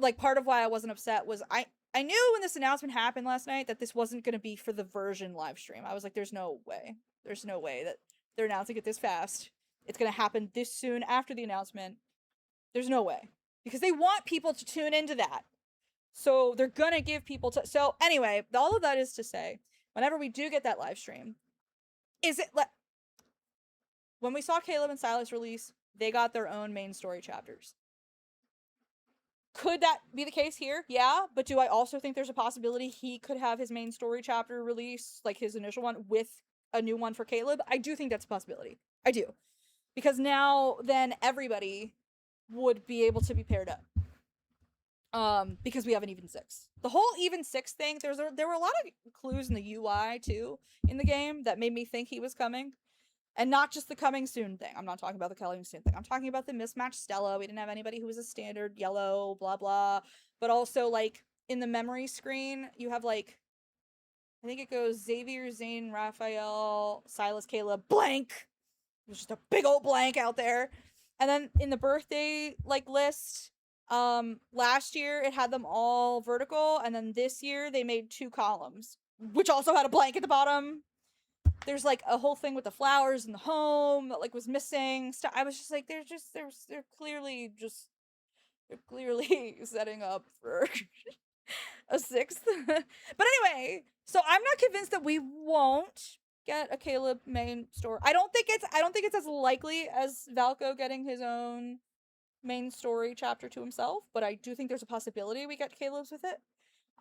like part of why I wasn't upset was I knew when this announcement happened last night that this wasn't gonna be for the version live stream. I was like, there's no way. There's no way that they're announcing it this fast. It's gonna happen this soon after the announcement. There's no way. Because they want people to tune into that. So they're gonna give people to... So anyway, all of that is to say, whenever we do get that live stream, when we saw Caleb and Silas release, they got their own main story chapters. Could that be the case here? Yeah, but do I also think there's a possibility he could have his main story chapter release, like his initial one, with a new one for Caleb? I do think that's a possibility. I do. Because now, then, everybody would be able to be paired up. Because we have an even 6. The whole even 6 thing, there were a lot of clues in the UI, too, in the game, that made me think he was coming. And not just the coming soon thing. I'm not talking about the coming soon thing. I'm talking about the mismatched Stella. We didn't have anybody who was a standard yellow, blah, blah. But also, like, in the memory screen, you have, like, I think it goes Xavier, Zane, Raphael, Silas, Caleb, blank! There's just a big old blank out there. And then in the birthday, like, list, last year it had them all vertical, and then this year they made 2 columns, which also had a blank at the bottom. There's, like, a whole thing with the flowers in the home that, like, was missing. I was just like, they're clearly setting up for a 6th. But anyway, so I'm not convinced that we won't get a Caleb main story. I don't think it's as likely as Valko getting his own main story chapter to himself, but I do think there's a possibility we get Caleb's with it.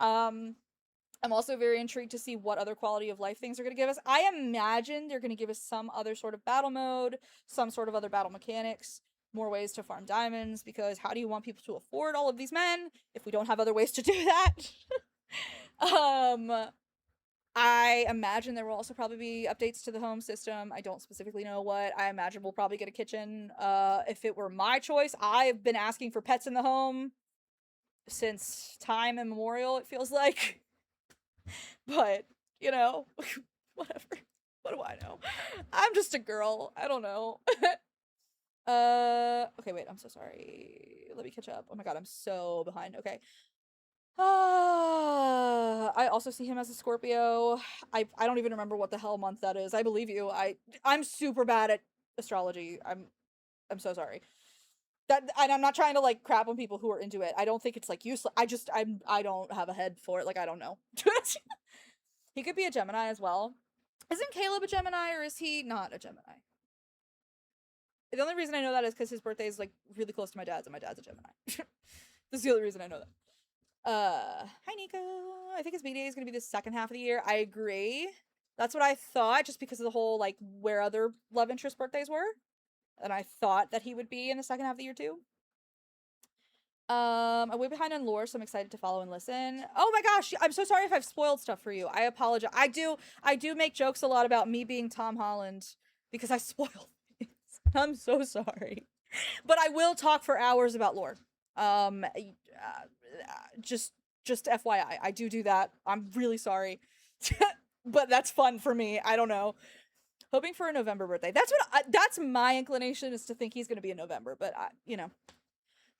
I'm also very intrigued to see what other quality of life things are going to give us. I imagine they're going to give us some other sort of battle mode, some sort of other battle mechanics, more ways to farm diamonds, because how do you want people to afford all of these men if we don't have other ways to do that? I imagine there will also probably be updates to the home system. I don't specifically know what. I imagine we'll probably get a kitchen. If it were my choice, I've been asking for pets in the home since time immemorial, it feels like. But, you know, whatever. What do I know? I'm just a girl. I don't know. Okay, wait, I'm so sorry. Let me catch up. Oh my god, I'm so behind. Okay. I also see him as a Scorpio. I don't even remember what the hell month that is. I believe you. I'm super bad at astrology. I'm so sorry. And I'm not trying to, like, crap on people who are into it. I don't think it's, like, useless. I don't have a head for it. Like, I don't know. He could be a Gemini as well. Isn't Caleb a Gemini, or is he not a Gemini? The only reason I know that is because his birthday is like really close to my dad's, and my dad's a Gemini. That's the only reason I know that. Hi Nico. I think his B-Day is gonna be the second half of the year. I agree. That's what I thought, just because of the whole like where other love interest birthdays were, and I thought that he would be in the second half of the year too. I'm way behind on lore, so I'm excited to follow and listen. Oh my gosh, I'm so sorry if I've spoiled stuff for you. I apologize. I do make jokes a lot about me being Tom Holland because I spoil things. I'm so sorry. But I will talk for hours about lore. Just FYI, I do that. I'm really sorry. But that's fun for me. I don't know. Hoping for a November birthday. That's my inclination, is to think he's going to be in November, but you know.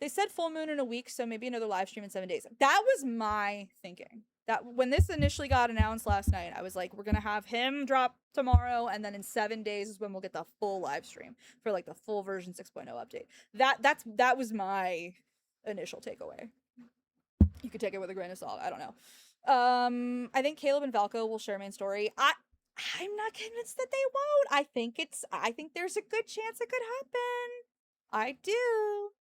They said full moon in a week, so maybe another live stream in 7 days. That was my thinking. That when this initially got announced last night, I was like, we're gonna have him drop tomorrow, and then in 7 days is when we'll get the full live stream for like the full version 6.0 update. That was my initial takeaway. You could take it with a grain of salt. I don't know. I think Caleb and Valko will share main story. I'm not convinced that they won't. I think there's a good chance it could happen. I do.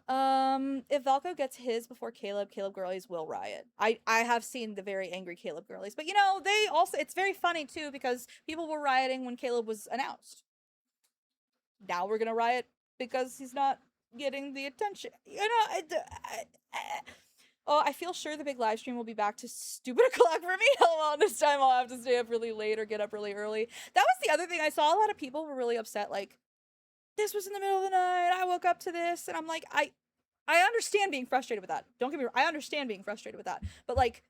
If Valko gets his before Caleb girlies will riot. I have seen the very angry Caleb girlies, but you know, they also, it's very funny too, because people were rioting when Caleb was announced. Now we're gonna riot because he's not getting the attention. You know, oh, I feel sure the big live stream will be back to stupid o'clock for me. LOL, this time I'll have to stay up really late or get up really early. That was the other thing. I saw a lot of people were really upset, like, this was in the middle of the night, I woke up to this, and I'm like, I understand being frustrated with that. Don't get me wrong, I understand being frustrated with that. But, like,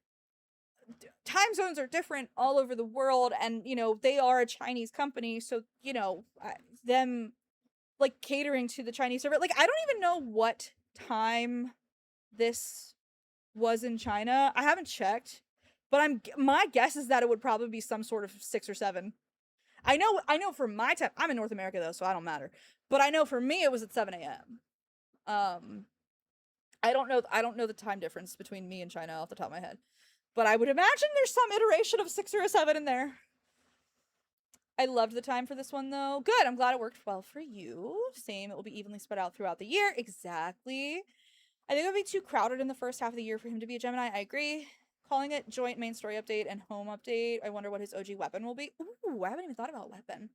time zones are different all over the world, and, you know, they are a Chinese company, so, you know, them, like, catering to the Chinese server. Like, I don't even know what time this was in China. I haven't checked, but my guess is that it would probably be some sort of 6 or 7. I know for my time, I'm in North America though, so I don't matter. But I know for me it was at 7 a.m. I don't know the time difference between me and China off the top of my head. But I would imagine there's some iteration of 6 or a 7 in there. I loved the time for this one though. Good, I'm glad it worked well for you. Same, it will be evenly spread out throughout the year. Exactly. I think it would be too crowded in the first half of the year for him to be a Gemini. I agree. Calling it joint main story update and home update. I wonder what his OG weapon will be. Ooh, I haven't even thought about weapon.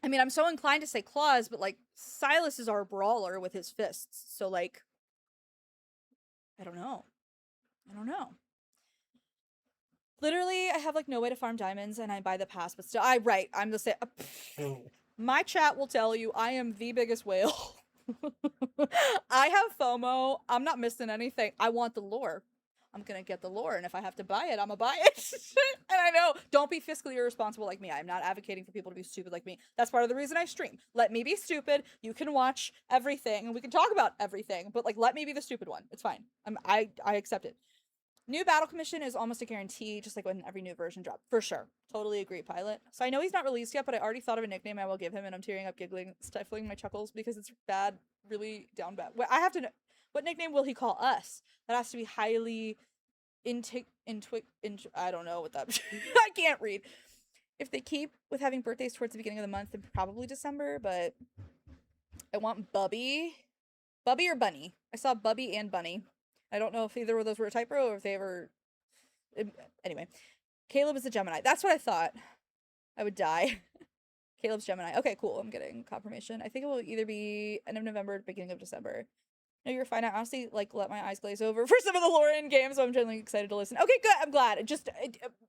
I mean, I'm so inclined to say claws, but like Silas is our brawler with his fists. So like, I don't know. Literally, I have like no way to farm diamonds and I buy the pass, but still, I'm the same. My chat will tell you I am the biggest whale. I have FOMO. I'm not missing anything. I want the lore. I'm gonna get the lore, and if I have to buy it, I'm gonna buy it. And I know, don't be fiscally irresponsible like me. I'm not advocating for people to be stupid like me. That's part of the reason I stream. Let me be stupid. You can watch everything, and we can talk about everything, but like, let me be the stupid one. It's fine. I accept it. New battle commission is almost a guarantee, just like when every new version drops. For sure. Totally agree, Pilot. So I know he's not released yet, but I already thought of a nickname I will give him, and I'm tearing up, giggling, stifling my chuckles because it's bad, really down bad. I have to know, what nickname will he call us? That has to be highly I don't know what that I can't read. If they keep with having birthdays towards the beginning of the month, then probably December, but I want Bubby. Bubby or Bunny? I saw Bubby and Bunny. I don't know if either of those were a typo or if they ever... Anyway. Caleb is a Gemini. That's what I thought. I would die. Caleb's Gemini. Okay, cool. I'm getting confirmation. I think it will either be end of November or beginning of December. No, you're fine. I honestly, like, let my eyes glaze over for some of the lore in games, so I'm genuinely excited to listen. Okay, good. I'm glad. Just,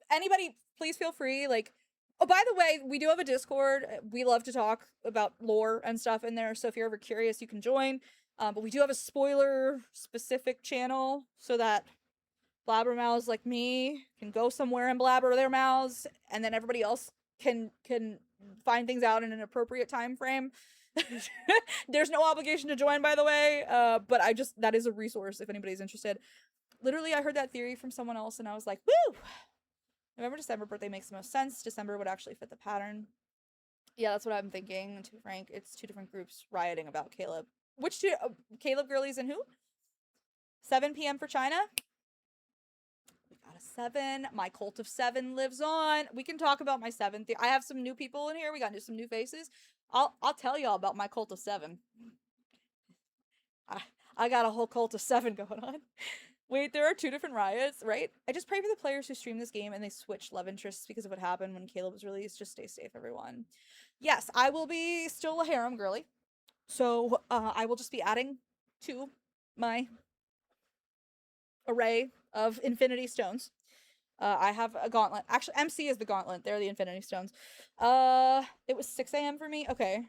anybody, please feel free. Like, oh, by the way, we do have a Discord. We love to talk about lore and stuff in there, so if you're ever curious, you can join. But we do have a spoiler-specific channel so that blabbermouths like me can go somewhere and blabber their mouths, and then everybody else can find things out in an appropriate time frame. There's no obligation to join, by the way, but that is a resource if anybody's interested. Literally, I heard that theory from someone else, and I was like, woo! November, December birthday makes the most sense. December would actually fit the pattern. Yeah, that's what I'm thinking. To be frank, it's 2 different groups rioting about Caleb. Which 2? Caleb girlies and who? 7 p.m. for China? got a 7. My cult of 7 lives on. We can talk about my 7th. I have some new people in here. We got some new faces. I'll tell y'all about my cult of 7. I got a whole cult of 7 going on. Wait, there are 2 different riots, right? I just pray for the players who stream this game and they switch love interests because of what happened when Caleb was released. Just stay safe, everyone. Yes, I will be still a harem girly. So I will just be adding to my array of infinity stones. I have a gauntlet. Actually, MC is the gauntlet. They're the infinity stones. It was 6 a.m. for me. Okay.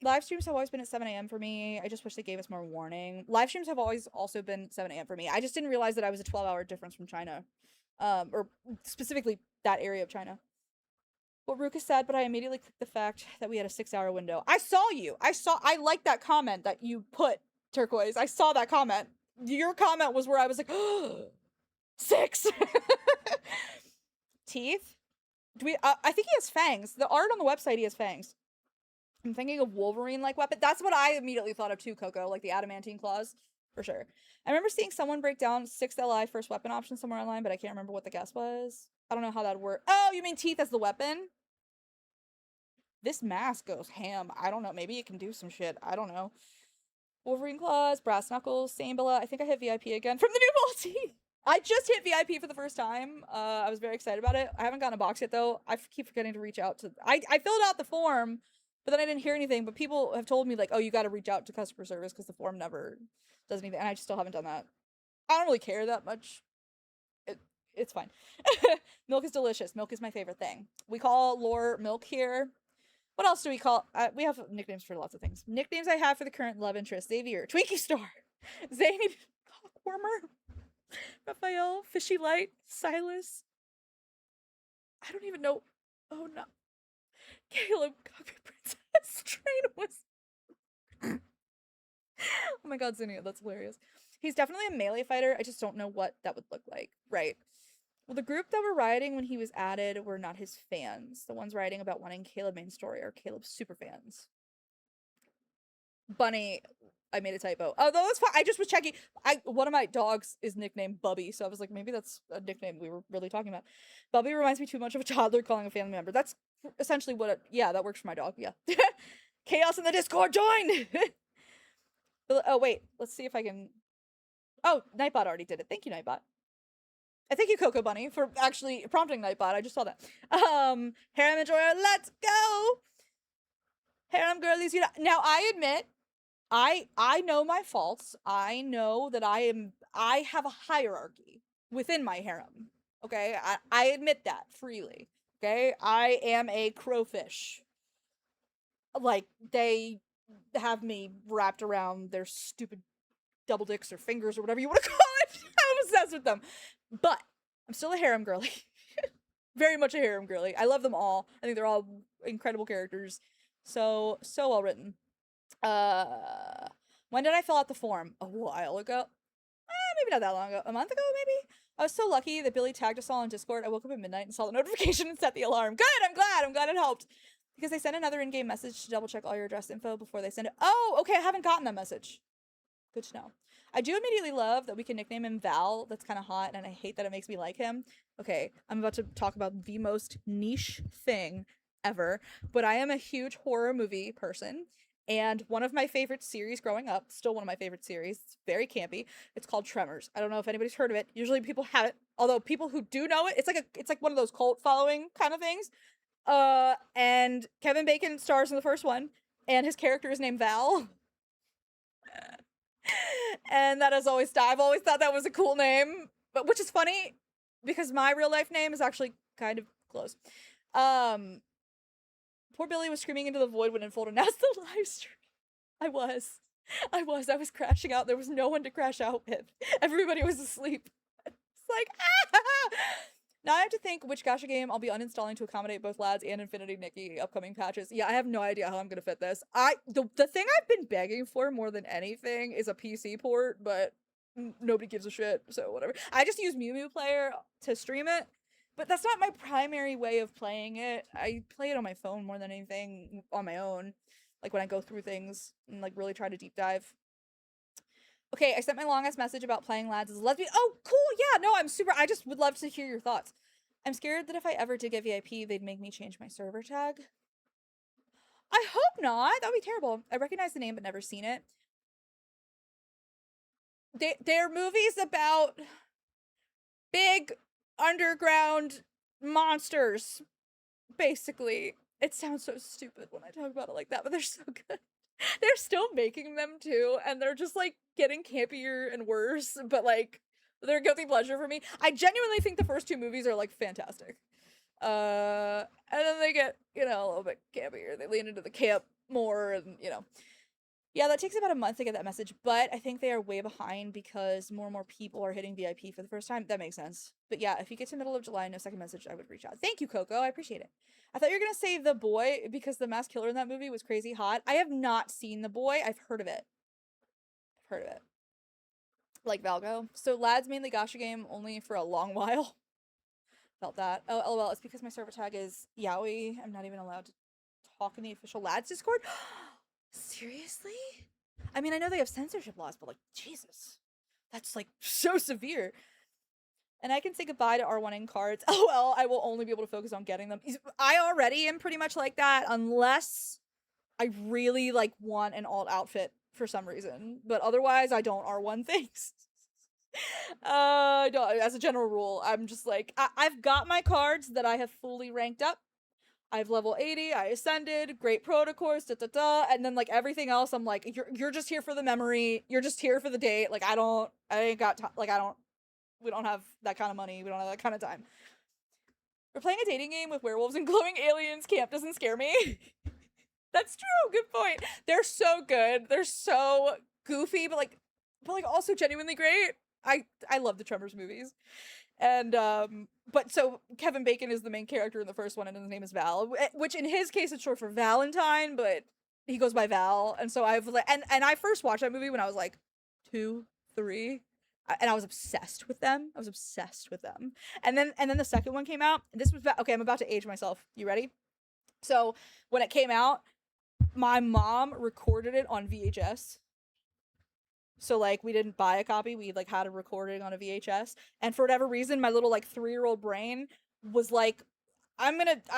Live streams have always been at 7 a.m. for me. I just wish they gave us more warning. Live streams have always also been 7 a.m. for me. I just didn't realize that I was a 12-hour difference from China. Or specifically that area of China. What Ruka said, but I immediately clicked the fact that we had a 6-hour window. I saw you. I liked that comment that you put, Turquoise. I saw that comment. Your comment was where I was like, oh, 6. Teeth? Do we? I think he has fangs. The art on the website, he has fangs. I'm thinking of Wolverine-like weapon. That's what I immediately thought of too, Coco. Like the adamantine claws. For sure. I remember seeing someone break down 6th LI first weapon option somewhere online, but I can't remember what the guess was. I don't know how that worked. Oh, you mean teeth as the weapon? This mask goes ham. I don't know. Maybe it can do some shit. I don't know. Wolverine claws, brass knuckles, Sambala. I think I hit VIP again from the new multi. I just hit VIP for the first time. I was very excited about it. I haven't gotten a box yet though. I keep forgetting to reach out to. I filled out the form, but then I didn't hear anything. But people have told me like, oh, you got to reach out to customer service because the form never does anything, and I just still haven't done that. I don't really care that much. It's fine. Milk is delicious. Milk is my favorite thing. We call Lore Milk here. What else do we call? We have nicknames for lots of things. Nicknames I have for the current love interest: Xavier, Twinkie Star, Zane, Cockwormer, Raphael, Fishy Light, Silas. I don't even know. Oh no. Caleb, Cockpit Princess, Train was. Oh my god, Zinnia, that's hilarious. He's definitely a melee fighter. I just don't know what that would look like. Right. Well, the group that were rioting when he was added were not his fans. The ones writing about wanting Caleb main story are Caleb's super fans. Bunny, I made a typo. Oh, that was fine. I just was checking. One of my dogs is nicknamed Bubby, so I was like, maybe that's a nickname we were really talking about. Bubby reminds me too much of a toddler calling a family member. That's essentially what it, yeah, that works for my dog, yeah. Chaos in the Discord, join! Oh, wait, let's see if I can... Oh, Nightbot already did it. Thank you, Nightbot. I thank you, Coco Bunny, for actually prompting Nightbot. I just saw that. Harem Enjoyer, let's go! Harem girlies, you know. Now, I admit, I know my faults. I know that I have a hierarchy within my harem. Okay? I admit that freely. Okay? I am a crowfish. Like, they have me wrapped around their stupid double dicks or fingers or whatever you want to call it. I'm obsessed with them. But I'm still a harem girly. Very much a harem girly. I love them all. I think they're all incredible characters. So well written. When did I fill out the form? A while ago. Maybe not that long ago. A month ago, maybe? I was so lucky that Billy tagged us all on Discord. I woke up at midnight and saw the notification and set the alarm. Good! I'm glad it helped. Because they sent another in-game message to double check all your address info before they send it. Oh, okay, I haven't gotten that message. Good to know. I do immediately love that we can nickname him Val. That's kind of hot, and I hate that it makes me like him. Okay, I'm about to talk about the most niche thing ever, but I am a huge horror movie person, and one of my favorite series growing up, still one of my favorite series, it's very campy, it's called Tremors. I don't know if anybody's heard of it. Usually people have it, although people who do know it, it's like one of those cult following kind of things. And Kevin Bacon stars in the first one, and his character is named Val. And that has always I've always thought that was a cool name, but which is funny because my real life name is actually kind of close. Poor Billy was screaming into the void when Enfold announced the live stream. I was crashing out. There was no one to crash out with. Everybody was asleep. It's like, ah! Now I have to think which gacha game I'll be uninstalling to accommodate both lads and Infinity Nikki upcoming patches. Yeah, I have no idea how I'm gonna fit this. The thing I've been begging for more than anything is a PC port, but nobody gives a shit, so whatever. I just use Mew Mew Player to stream it, but that's not my primary way of playing it. I play it on my phone more than anything on my own, like when I go through things and like really try to deep dive. Okay, I sent my longest message about playing lads as a lesbian. Oh, cool. Yeah, no, I'm super. I just would love to hear your thoughts. I'm scared that if I ever did get VIP, they'd make me change my server tag. I hope not. That would be terrible. I recognize the name but never seen it. They're movies about big underground monsters, basically. It sounds so stupid when I talk about it like that, but they're so good. They're still making them too, and they're just like getting campier and worse, but like they're a guilty pleasure for me. I genuinely think the first two movies are like fantastic. And then they get, a little bit campier. They lean into the camp more, and yeah, that takes about a month to get that message, but I think they are way behind because more and more people are hitting VIP for the first time. That makes sense. But yeah, if you get to middle of July, no second message, I would reach out. Thank you, Coco. I appreciate it. I thought you were gonna say The Boy because the mass killer in that movie was crazy hot. I have not seen The Boy. I've heard of it. Like Valgo. So lads mainly gacha game only for a long while. Felt that. Oh, lol, it's because my server tag is yaoi. I'm not even allowed to talk in the official lads Discord. Seriously? I mean, I know they have censorship laws, but like, Jesus. That's like so severe. And I can say goodbye to R1ing cards. Oh well, I will only be able to focus on getting them. I already am pretty much like that, unless I really like want an alt outfit for some reason. But otherwise, I don't R1 things. Don't, as a general rule, I'm just like, I've got my cards that I have fully ranked up. I've level 80, I ascended, great protocols, and then like everything else, I'm like, you're just here for the memory, you're just here for the date, like we don't have that kind of money, we don't have that kind of time. We're playing a dating game with werewolves and glowing aliens, camp doesn't scare me. That's true, good point. They're so good, they're so goofy, but like also genuinely great. I love the Tremors movies. And but so Kevin Bacon is the main character in the first one, and his name is Val, which in his case it's short for Valentine, but he goes by Val. And so I've like, and I first watched that movie when I was like 2, 3, and I was obsessed with them. And then the second one came out, and this was okay, I'm about to age myself. You ready? So when it came out, my mom recorded it on VHS. So like we didn't buy a copy, we like had a recording on a VHS, and for whatever reason my little like 3-year-old brain was like, I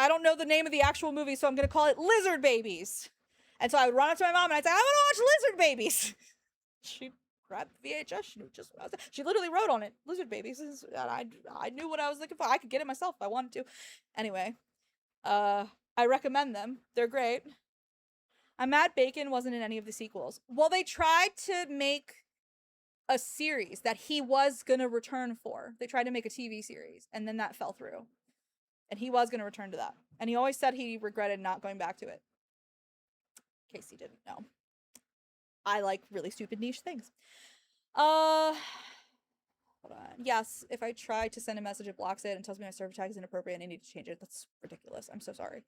don't know the name of the actual movie, so I'm gonna call it Lizard Babies. And so I would run up to my mom and I'd say, I want to watch Lizard Babies. She grabbed the VHS, she knew just what I was, she literally wrote on it, Lizard Babies, and I knew what I was looking for. I could get it myself if I wanted to. Anyway, I recommend them, they're great. I'm mad Bacon wasn't in any of the sequels. Well, they tried to make a series that he was gonna return for. They tried to make a TV series, and then that fell through. And he was gonna return to that. And he always said he regretted not going back to it. In case he didn't know. I like really stupid niche things. Hold on. Yes, if I try to send a message, it blocks it and tells me my server tag is inappropriate and I need to change it. That's ridiculous. I'm so sorry.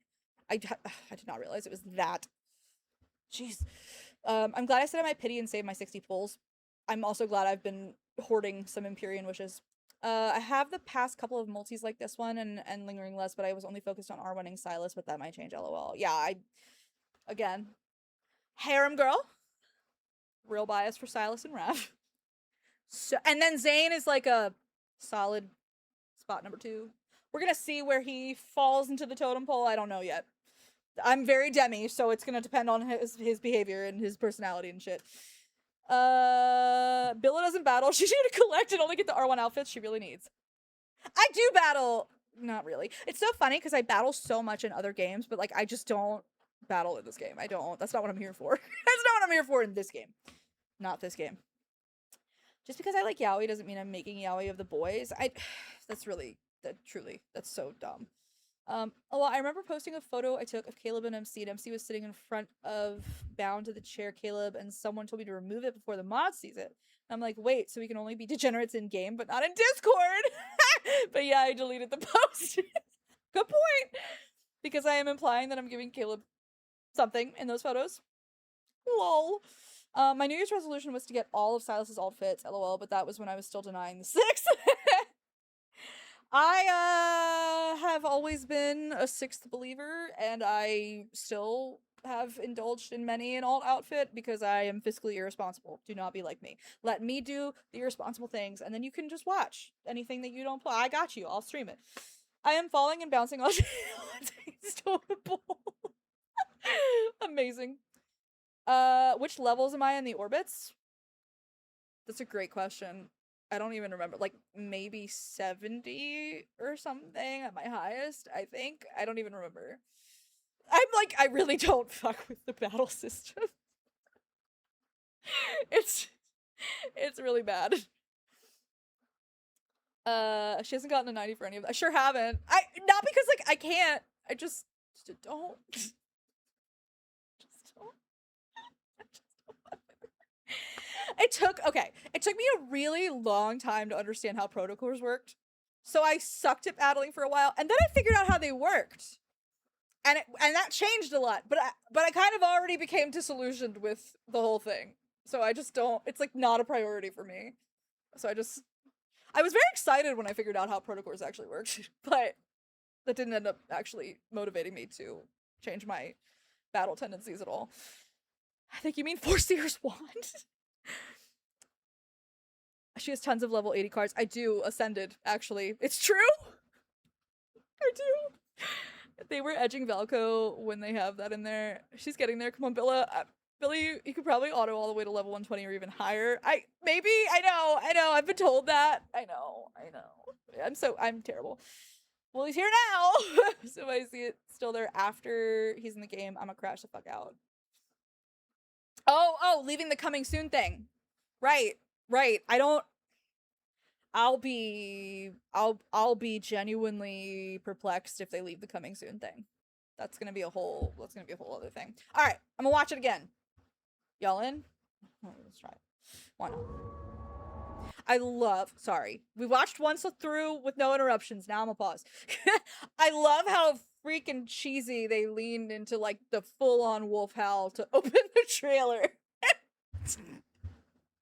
I did not realize it was that. Jeez. I'm glad I set up my pity and saved my 60 pulls. I'm also glad I've been hoarding some Empyrean wishes. I have the past couple of multis like this one and Lingering Less, but I was only focused on R1ing Silas, but that might change, lol. Yeah, again, harem girl. Real bias for Silas and Rav. So, and then Zane is like a solid spot number 2. We're gonna see where he falls into the totem pole. I don't know yet. I'm very Demi, so it's gonna depend on his behavior and his personality and shit. Billa doesn't battle. She's here to collect and only get the R1 outfits she really needs. I do battle. Not really. It's so funny because I battle so much in other games, but like I just don't battle in this game. I don't. That's not what I'm here for. That's not what I'm here for in this game. Not this game. Just because I like yaoi doesn't mean I'm making yaoi of the boys. That's so dumb. Well, I remember posting a photo I took of Caleb and MC. And MC was sitting in front of bound to the chair Caleb, and someone told me to remove it before the mod sees it. And I'm like, wait, so we can only be degenerates in game, but not in Discord. But yeah, I deleted the post. Good point. Because I am implying that I'm giving Caleb something in those photos. Lol. My New Year's resolution was to get all of Silas's outfits, lol, but that was when I was still denying the 6. I have always been a sixth believer, and I still have indulged in many an alt outfit because I am fiscally irresponsible. Do not be like me. Let me do the irresponsible things, and then you can just watch anything that you don't play. I got you. I'll stream it. I am falling and bouncing on stone bowl. Amazing. Which levels am I in the orbits? That's a great question. I don't even remember. Like, maybe 70 or something at my highest, I think. I don't even remember. I'm like, I really don't fuck with the battle system. It's really bad. She hasn't gotten a 90 for any of that. I sure haven't. Not because, like, I can't. I just don't. It took me a really long time to understand how protocors worked. So I sucked at battling for a while, and then I figured out how they worked. And that changed a lot, but I kind of already became disillusioned with the whole thing. So I just don't, it's like not a priority for me. So I was very excited when I figured out how protocors actually worked, but that didn't end up actually motivating me to change my battle tendencies at all. I think you mean Forseer's wand. She has tons of level 80 cards. I do. Ascended, actually. It's true! I do. They were edging Valko when they have that in there. She's getting there. Come on, Billa. Billy, you could probably auto all the way to level 120 or even higher. I know. I've been told that. I know. I'm terrible. Well, he's here now! So if I see it still there after he's in the game, I'm gonna crash the fuck out. Oh, leaving the coming soon thing. Right. I'll be genuinely perplexed if they leave the coming soon thing. That's gonna be a whole other thing. Alright, I'm gonna watch it again. Y'all in? Oh, let's try it. Why not? Sorry. We watched once through with no interruptions. Now I'm gonna pause. I love how freaking cheesy they leaned into like the full-on wolf howl to open the trailer.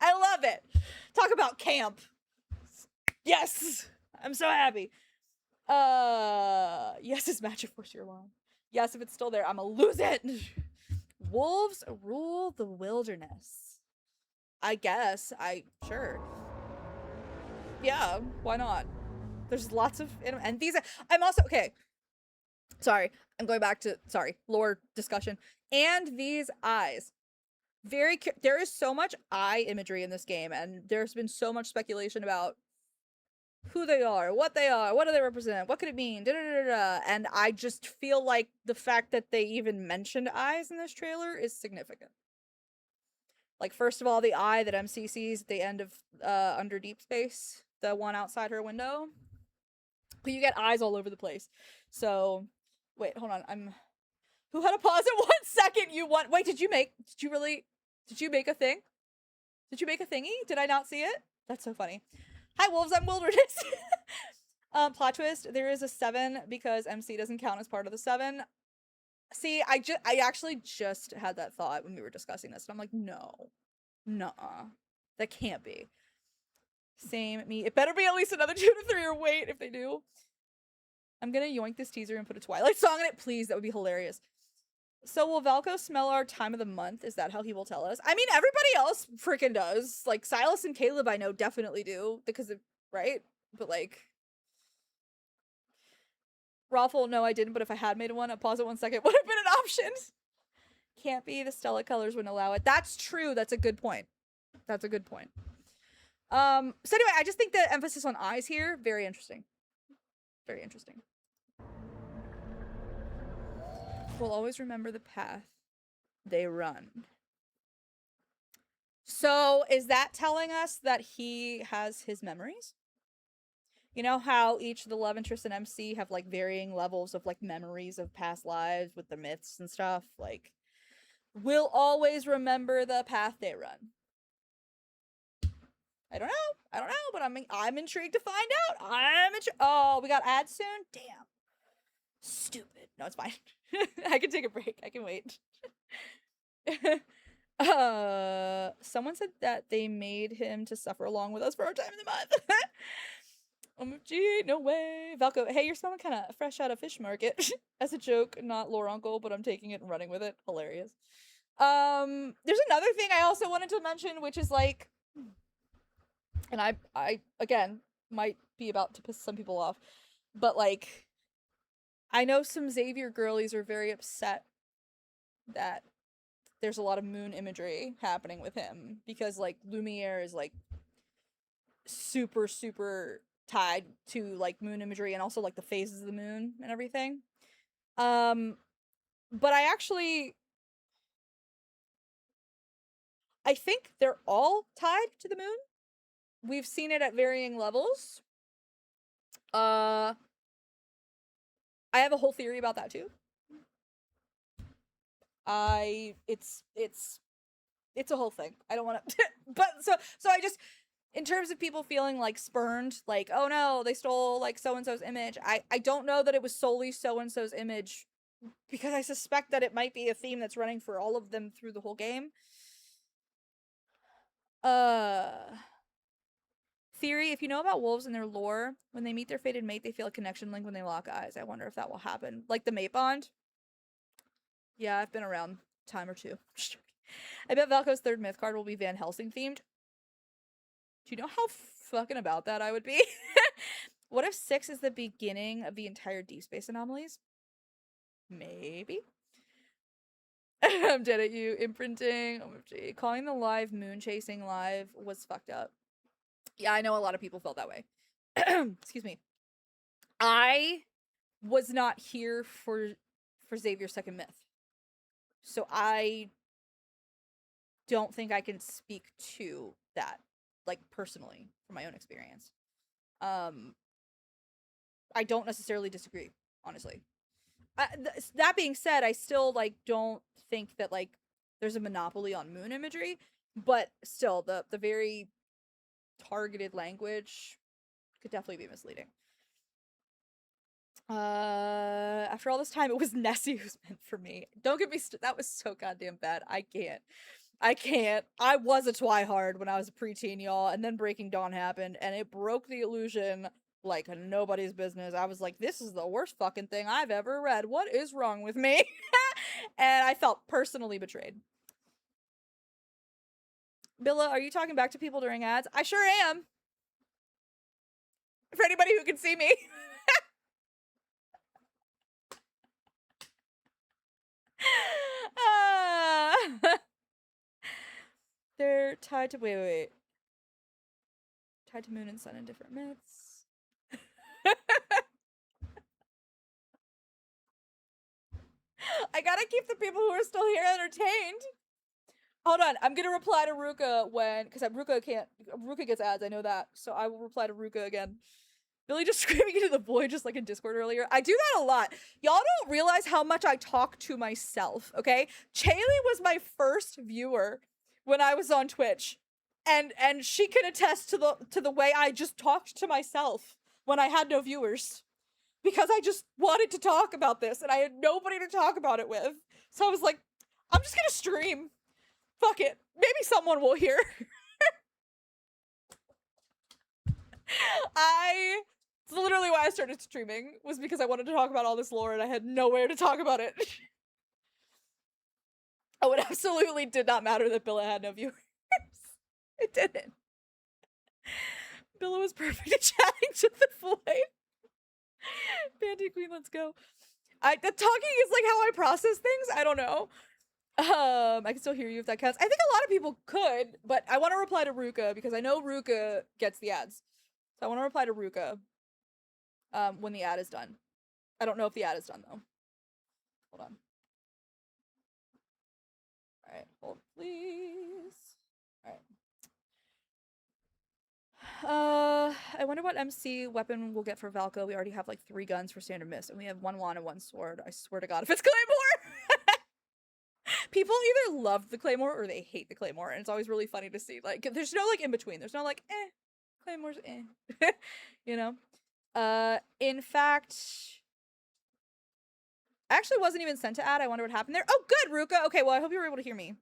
I love it. Talk about camp. Yes! I'm so happy. Yes, it's Magic Force Year Long. Yes, if it's still there, I'm gonna lose it. Wolves rule the wilderness. I guess. Sure. Yeah, why not? There's lots of, and these, I'm also, okay. Sorry, I'm going back to, lore discussion. And these eyes. There is so much eye imagery in this game, and there's been so much speculation about who they are, what do they represent, what could it mean, and I just feel like the fact that they even mentioned eyes in this trailer is significant. Like, first of all, the eye that MC sees at the end of Under Deep Space, the one outside her window, but you get eyes all over the place. So, wait, hold on, who had a pause at 1 second? Wait, did you make a thing? Did you make a thingy? Did I not see it? That's so funny. Hi, wolves, I'm Wilderness. Plot twist, there is a 7 because MC doesn't count as part of the 7. See, I actually just had that thought when we were discussing this, and I'm like, no. Nuh-uh. That can't be. Same, me. It better be at least another 2 to 3 or wait if they do. I'm gonna yoink this teaser and put a Twilight song in it, please. That would be hilarious. So will Valko smell our time of the month? Is that how he will tell us? I mean, everybody else freaking does. Like, Silas and Caleb, I know, definitely do. Because of, right? But, like... Raffle, no, I didn't, but if I had made one, I'd pause it 1 second, would have been an option. Can't be. The Stella colors wouldn't allow it. That's true. That's a good point. So anyway, I just think the emphasis on eyes here, very interesting. Very interesting. We'll always remember the path they run. So is that telling us that he has his memories? You know how each of the love interests in MC have like varying levels of like memories of past lives with the myths and stuff? Like, we'll always remember the path they run. I don't know, but I'm intrigued to find out. Oh, we got ads soon? Damn. Stupid. No, it's fine. I can take a break. I can wait. Someone said that they made him to suffer along with us for our time in the month. OMG, no way. Valko, hey, you're smelling kind of fresh out of fish market. As a joke, not lore uncle, but I'm taking it and running with it. Hilarious. There's another thing I also wanted to mention, which is like, and I again might be about to piss some people off, but like, I know some Xavier girlies are very upset that there's a lot of moon imagery happening with him because like Lumiere is like super tied to like moon imagery and also like the phases of the moon and everything. But I think they're all tied to the moon. We've seen it at varying levels. I have a whole theory about that too. It's a whole thing. I don't want to but so I just, in terms of people feeling like spurned, like, oh no, they stole like so-and-so's image, I don't know that it was solely so-and-so's image, because I suspect that it might be a theme that's running for all of them through the whole game. Theory, if you know about wolves and their lore, when they meet their fated mate, they feel a connection link when they lock eyes. I wonder if that will happen. Like the mate bond? Yeah, I've been around time or two. I bet Valko's third myth card will be Van Helsing themed. Do you know how fucking about that I would be? What if 6 is the beginning of the entire deep space anomalies? Maybe. I'm dead at you. Imprinting. OMG. Calling the live moon chasing live was fucked up. Yeah, I know a lot of people felt that way. Excuse me. I was not here for Xavier's second myth. So I don't think I can speak to that, like, personally, from my own experience. I don't necessarily disagree, honestly. That being said, I still, like, don't think that, like, there's a monopoly on moon imagery, but still, the very targeted language could definitely be misleading. After all this time, it was Nessie who's meant for me. Don't get me that was so goddamn bad. I can't. I was a twihard when I was a preteen, y'all, and then Breaking Dawn happened, and it broke the illusion like nobody's business. I was like, this is the worst fucking thing I've ever read. What is wrong with me? And I felt personally betrayed. Billa, are you talking back to people during ads? I sure am. For anybody who can see me. They're tied to wait. Tied to moon and sun in different myths. I gotta keep the people who are still here entertained. Hold on, I'm gonna reply to Ruka because Ruka gets ads, I know that. So I will reply to Ruka again. Billy just screaming into the void just like in Discord earlier. I do that a lot. Y'all don't realize how much I talk to myself, okay? Chaley was my first viewer when I was on Twitch. And she can attest to the way I just talked to myself when I had no viewers. Because I just wanted to talk about this and I had nobody to talk about it with. So I was like, I'm just gonna stream. Fuck it. Maybe someone will hear. It's literally why I started streaming, was because I wanted to talk about all this lore and I had nowhere to talk about it. Oh, it absolutely did not matter that Billa had no viewers. It didn't. Billa was perfect at chatting to the void. Bandy Queen, let's go. The talking is like how I process things. I don't know. I can still hear you if that counts. I think a lot of people could, but I want to reply to Ruka because I know Ruka gets the ads. So I want to reply to Ruka when the ad is done. I don't know if the ad is done though. Hold on. Alright, hold please. Alright. I wonder what MC weapon we'll get for Valko. We already have like 3 guns for standard miss, and we have 1 wand and 1 sword. I swear to God, if it's Claymore! People either love the Claymore or they hate the Claymore, and it's always really funny to see. Like, there's no like in between. There's no like, Claymore's you know? In fact, I actually wasn't even sent to ad. I wonder what happened there. Oh, good, Ruka. Okay, well, I hope you were able to hear me. In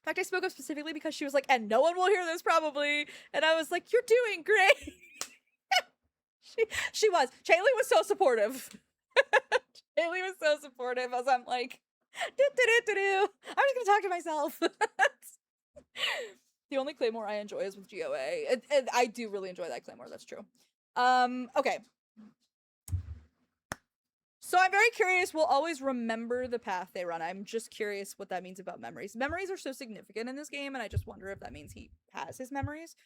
fact, I spoke up specifically because she was like, and no one will hear this probably. And I was like, you're doing great. She was. Chaley was so supportive. Chaley was so supportive as I'm like, do. I'm just gonna talk to myself. The only Claymore I enjoy is with GOA. And I do really enjoy that Claymore, that's true. Okay. So I'm very curious, we'll always remember the path they run. I'm just curious what that means about memories. Memories are so significant in this game, and I just wonder if that means he has his memories.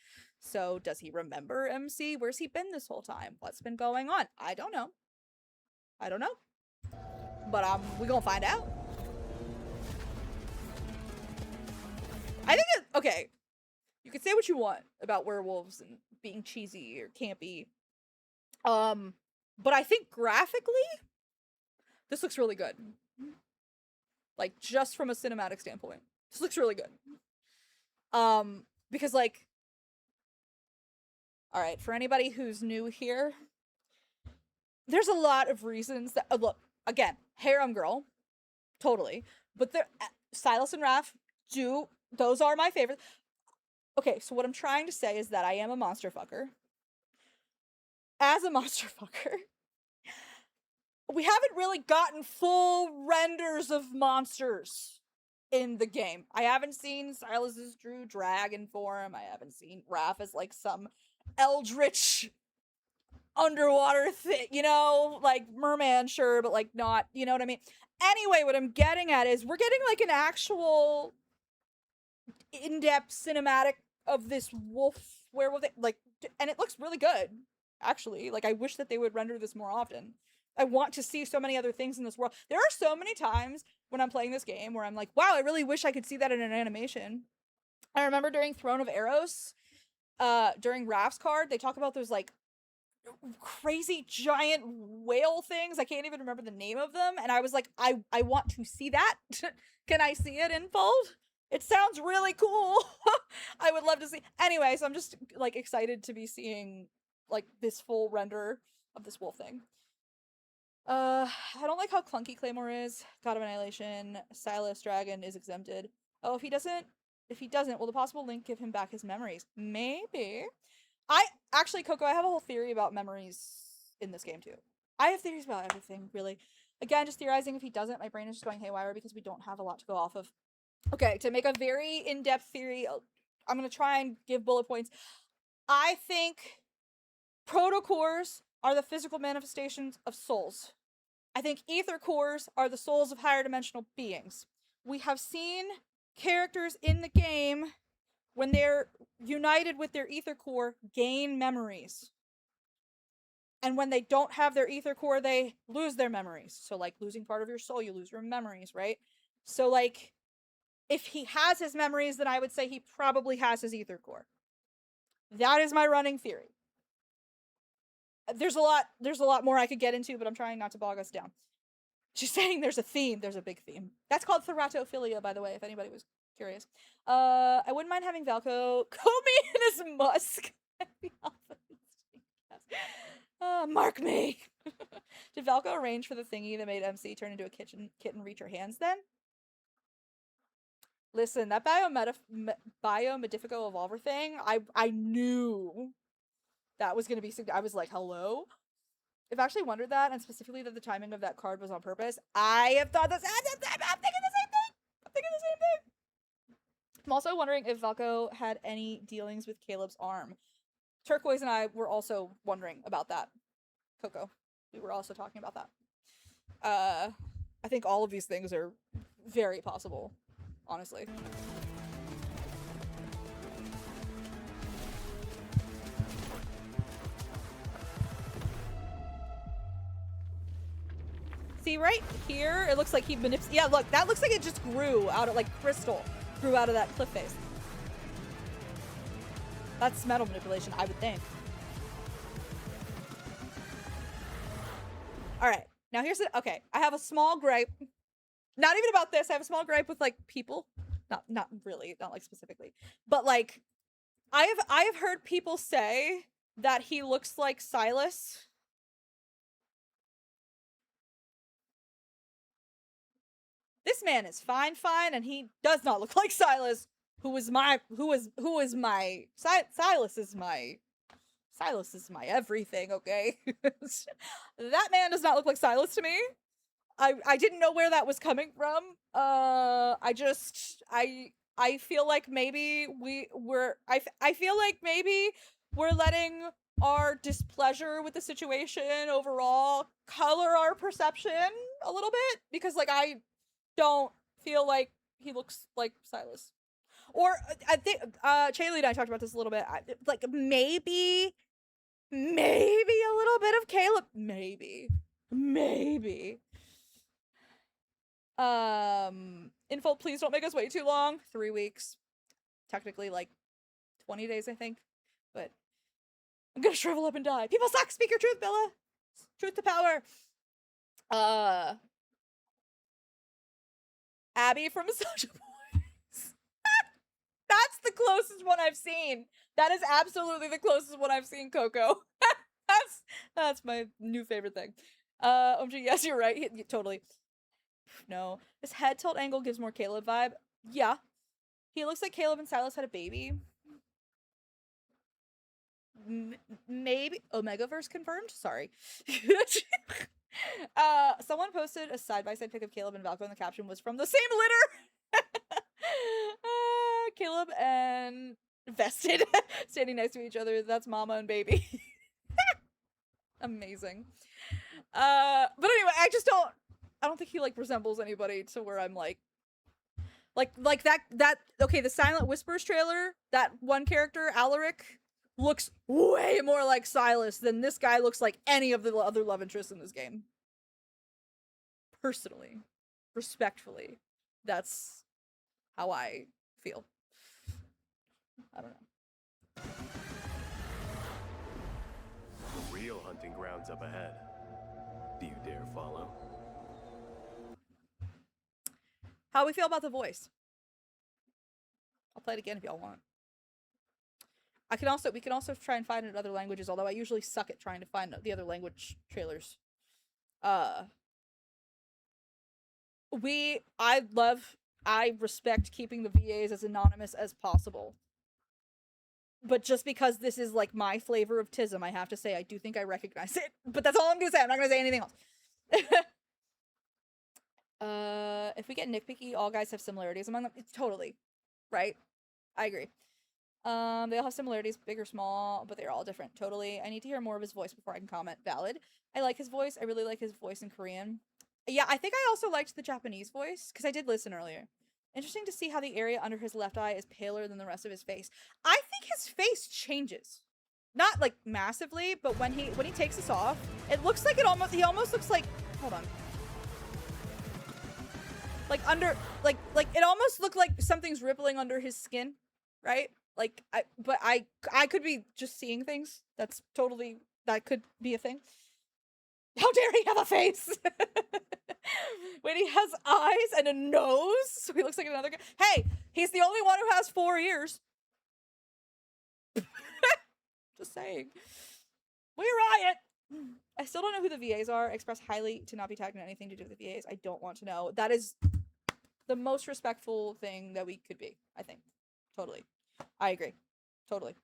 So does he remember MC? Where's he been this whole time? What's been going on? I don't know. I don't know. But we gonna find out. I think okay. You can say what you want about werewolves and being cheesy or campy. But I think graphically, this looks really good. Like, just from a cinematic standpoint. This looks really good. Because, like... Alright, for anybody who's new here, there's a lot of reasons that... look, again, harem girl. Totally. But Silas and Raph do... Those are my favorites. Okay, so what I'm trying to say is that I am a monster fucker. As a monster fucker... We haven't really gotten full renders of monsters in the game. I haven't seen Silas's true dragon form. I haven't seen Raph as like some eldritch underwater thing, you know, like merman, sure, but like not, you know what I mean? Anyway, what I'm getting at is we're getting like an actual in-depth cinematic of this werewolf thing, like, and it looks really good, actually. Like, I wish that they would render this more often. I want to see so many other things in this world. There are so many times when I'm playing this game where I'm like, wow, I really wish I could see that in an animation. I remember during Throne of Eros, during Raph's card, they talk about those, like, crazy giant whale things. I can't even remember the name of them. And I was like, I want to see that. Can I see it in fold? It sounds really cool. I would love to see. Anyway, so I'm just, like, excited to be seeing, like, this full render of this wolf thing. I don't like how clunky Claymore is. God of Annihilation, Silas Dragon is exempted. Oh, if he doesn't, will the possible link give him back his memories? Maybe. Actually, Coco, I have a whole theory about memories in this game, too. I have theories about everything, really. Again, just theorizing. If he doesn't, my brain is just going haywire because we don't have a lot to go off of. Okay, to make a very in-depth theory, I'm gonna try and give bullet points. I think protocores are the physical manifestations of souls. I think ether cores are the souls of higher dimensional beings. We have seen characters in the game, when they're united with their ether core, gain memories. And when they don't have their ether core, they lose their memories. So, like, losing part of your soul, you lose your memories, right? So, like, if he has his memories, then I would say he probably has his ether core. That is my running theory. There's a lot more I could get into, but I'm trying not to bog us down. She's saying there's a theme. There's a big theme. That's called theratophilia, by the way, if anybody was curious. I wouldn't mind having Valko comb me in his musk. Mark me. Did Valko arrange for the thingy that made MC turn into a kitten reach her hands then? Listen, that Biomedifico Evolver thing, I knew that was going to be... I was like, hello? I've actually wondered that, and specifically that the timing of that card was on purpose. I have thought this... I'm thinking the same thing! I'm also wondering if Valko had any dealings with Caleb's arm. Turquoise and I were also wondering about that. Coco. We were also talking about that. I think all of these things are very possible, honestly. See, right here, it looks like he manipulated. Yeah, look, that looks like it just grew out of, like, crystal grew out of that cliff face. That's metal manipulation, I would think. Alright, now here's the... Okay, I have a small gripe. Not even about this, I have a small gripe with, like, people. Not really, not, like, specifically. But, like, I have heard people say that he looks like Silas. This man is fine, and he does not look like Silas, Silas is my Silas is my everything, okay? That man does not look like Silas to me. I didn't know where that was coming from. I feel like maybe I feel like maybe we're letting our displeasure with the situation overall color our perception a little bit, because like I don't feel like he looks like Silas. Or I think Chaylee and I talked about this a little bit. Like maybe a little bit of Caleb, maybe. Info, please don't make us wait too long. 3 weeks. Technically like 20 days, I think. But I'm gonna shrivel up and die. People suck! Speak your truth, Bella! Truth to power. Abby from Social Boys. That's the closest one I've seen. That is absolutely the closest one I've seen, Coco. That's my new favorite thing. OMG, yes, you're right. Totally. No. This head tilt angle gives more Caleb vibe. Yeah. He looks like Caleb and Silas had a baby. Maybe. Omegaverse confirmed? Sorry. Someone posted a side-by-side pic of Caleb and Valko, and the caption was from the same litter! Caleb and Vested standing next to each other. That's mama and baby. Amazing. But anyway, I don't think he like resembles anybody to where I'm like that okay, the Silent Whispers trailer, that one character, Alaric, looks way more like Silas than this guy looks like any of the other love interests in this game. Personally, respectfully, that's how I feel. I don't know. The real hunting ground's up ahead. Do you dare follow? How we feel about the voice? I'll play it again if y'all want. We can also try and find it in other languages, although I usually suck at trying to find the other language trailers. I respect keeping the VAs as anonymous as possible. But just because this is like my flavor of Tism, I have to say I do think I recognize it. But that's all I'm gonna say. I'm not gonna say anything else. If we get nitpicky, all guys have similarities among them. It's totally right. I agree. They all have similarities, big or small, but they're all different. Totally. I need to hear more of his voice before I can comment. Valid. I like his voice. I really like his voice in Korean. Yeah, I think I also liked the Japanese voice, because I did listen earlier. Interesting to see how the area under his left eye is paler than the rest of his face. I think his face changes. Not like massively, but when he takes this off, it looks like he almost looks like, hold on. Like under like it almost looked like something's rippling under his skin, right? Like I could be just seeing things. That could be a thing. How dare he have a face? When he has eyes and a nose, so he looks like another guy. Hey, he's the only one who has 4 ears. Just saying. We riot! I still don't know who the VAs are. Express highly to not be tagged in anything to do with the VAs. I don't want to know. That is the most respectful thing that we could be, I think. Totally. I agree. Totally.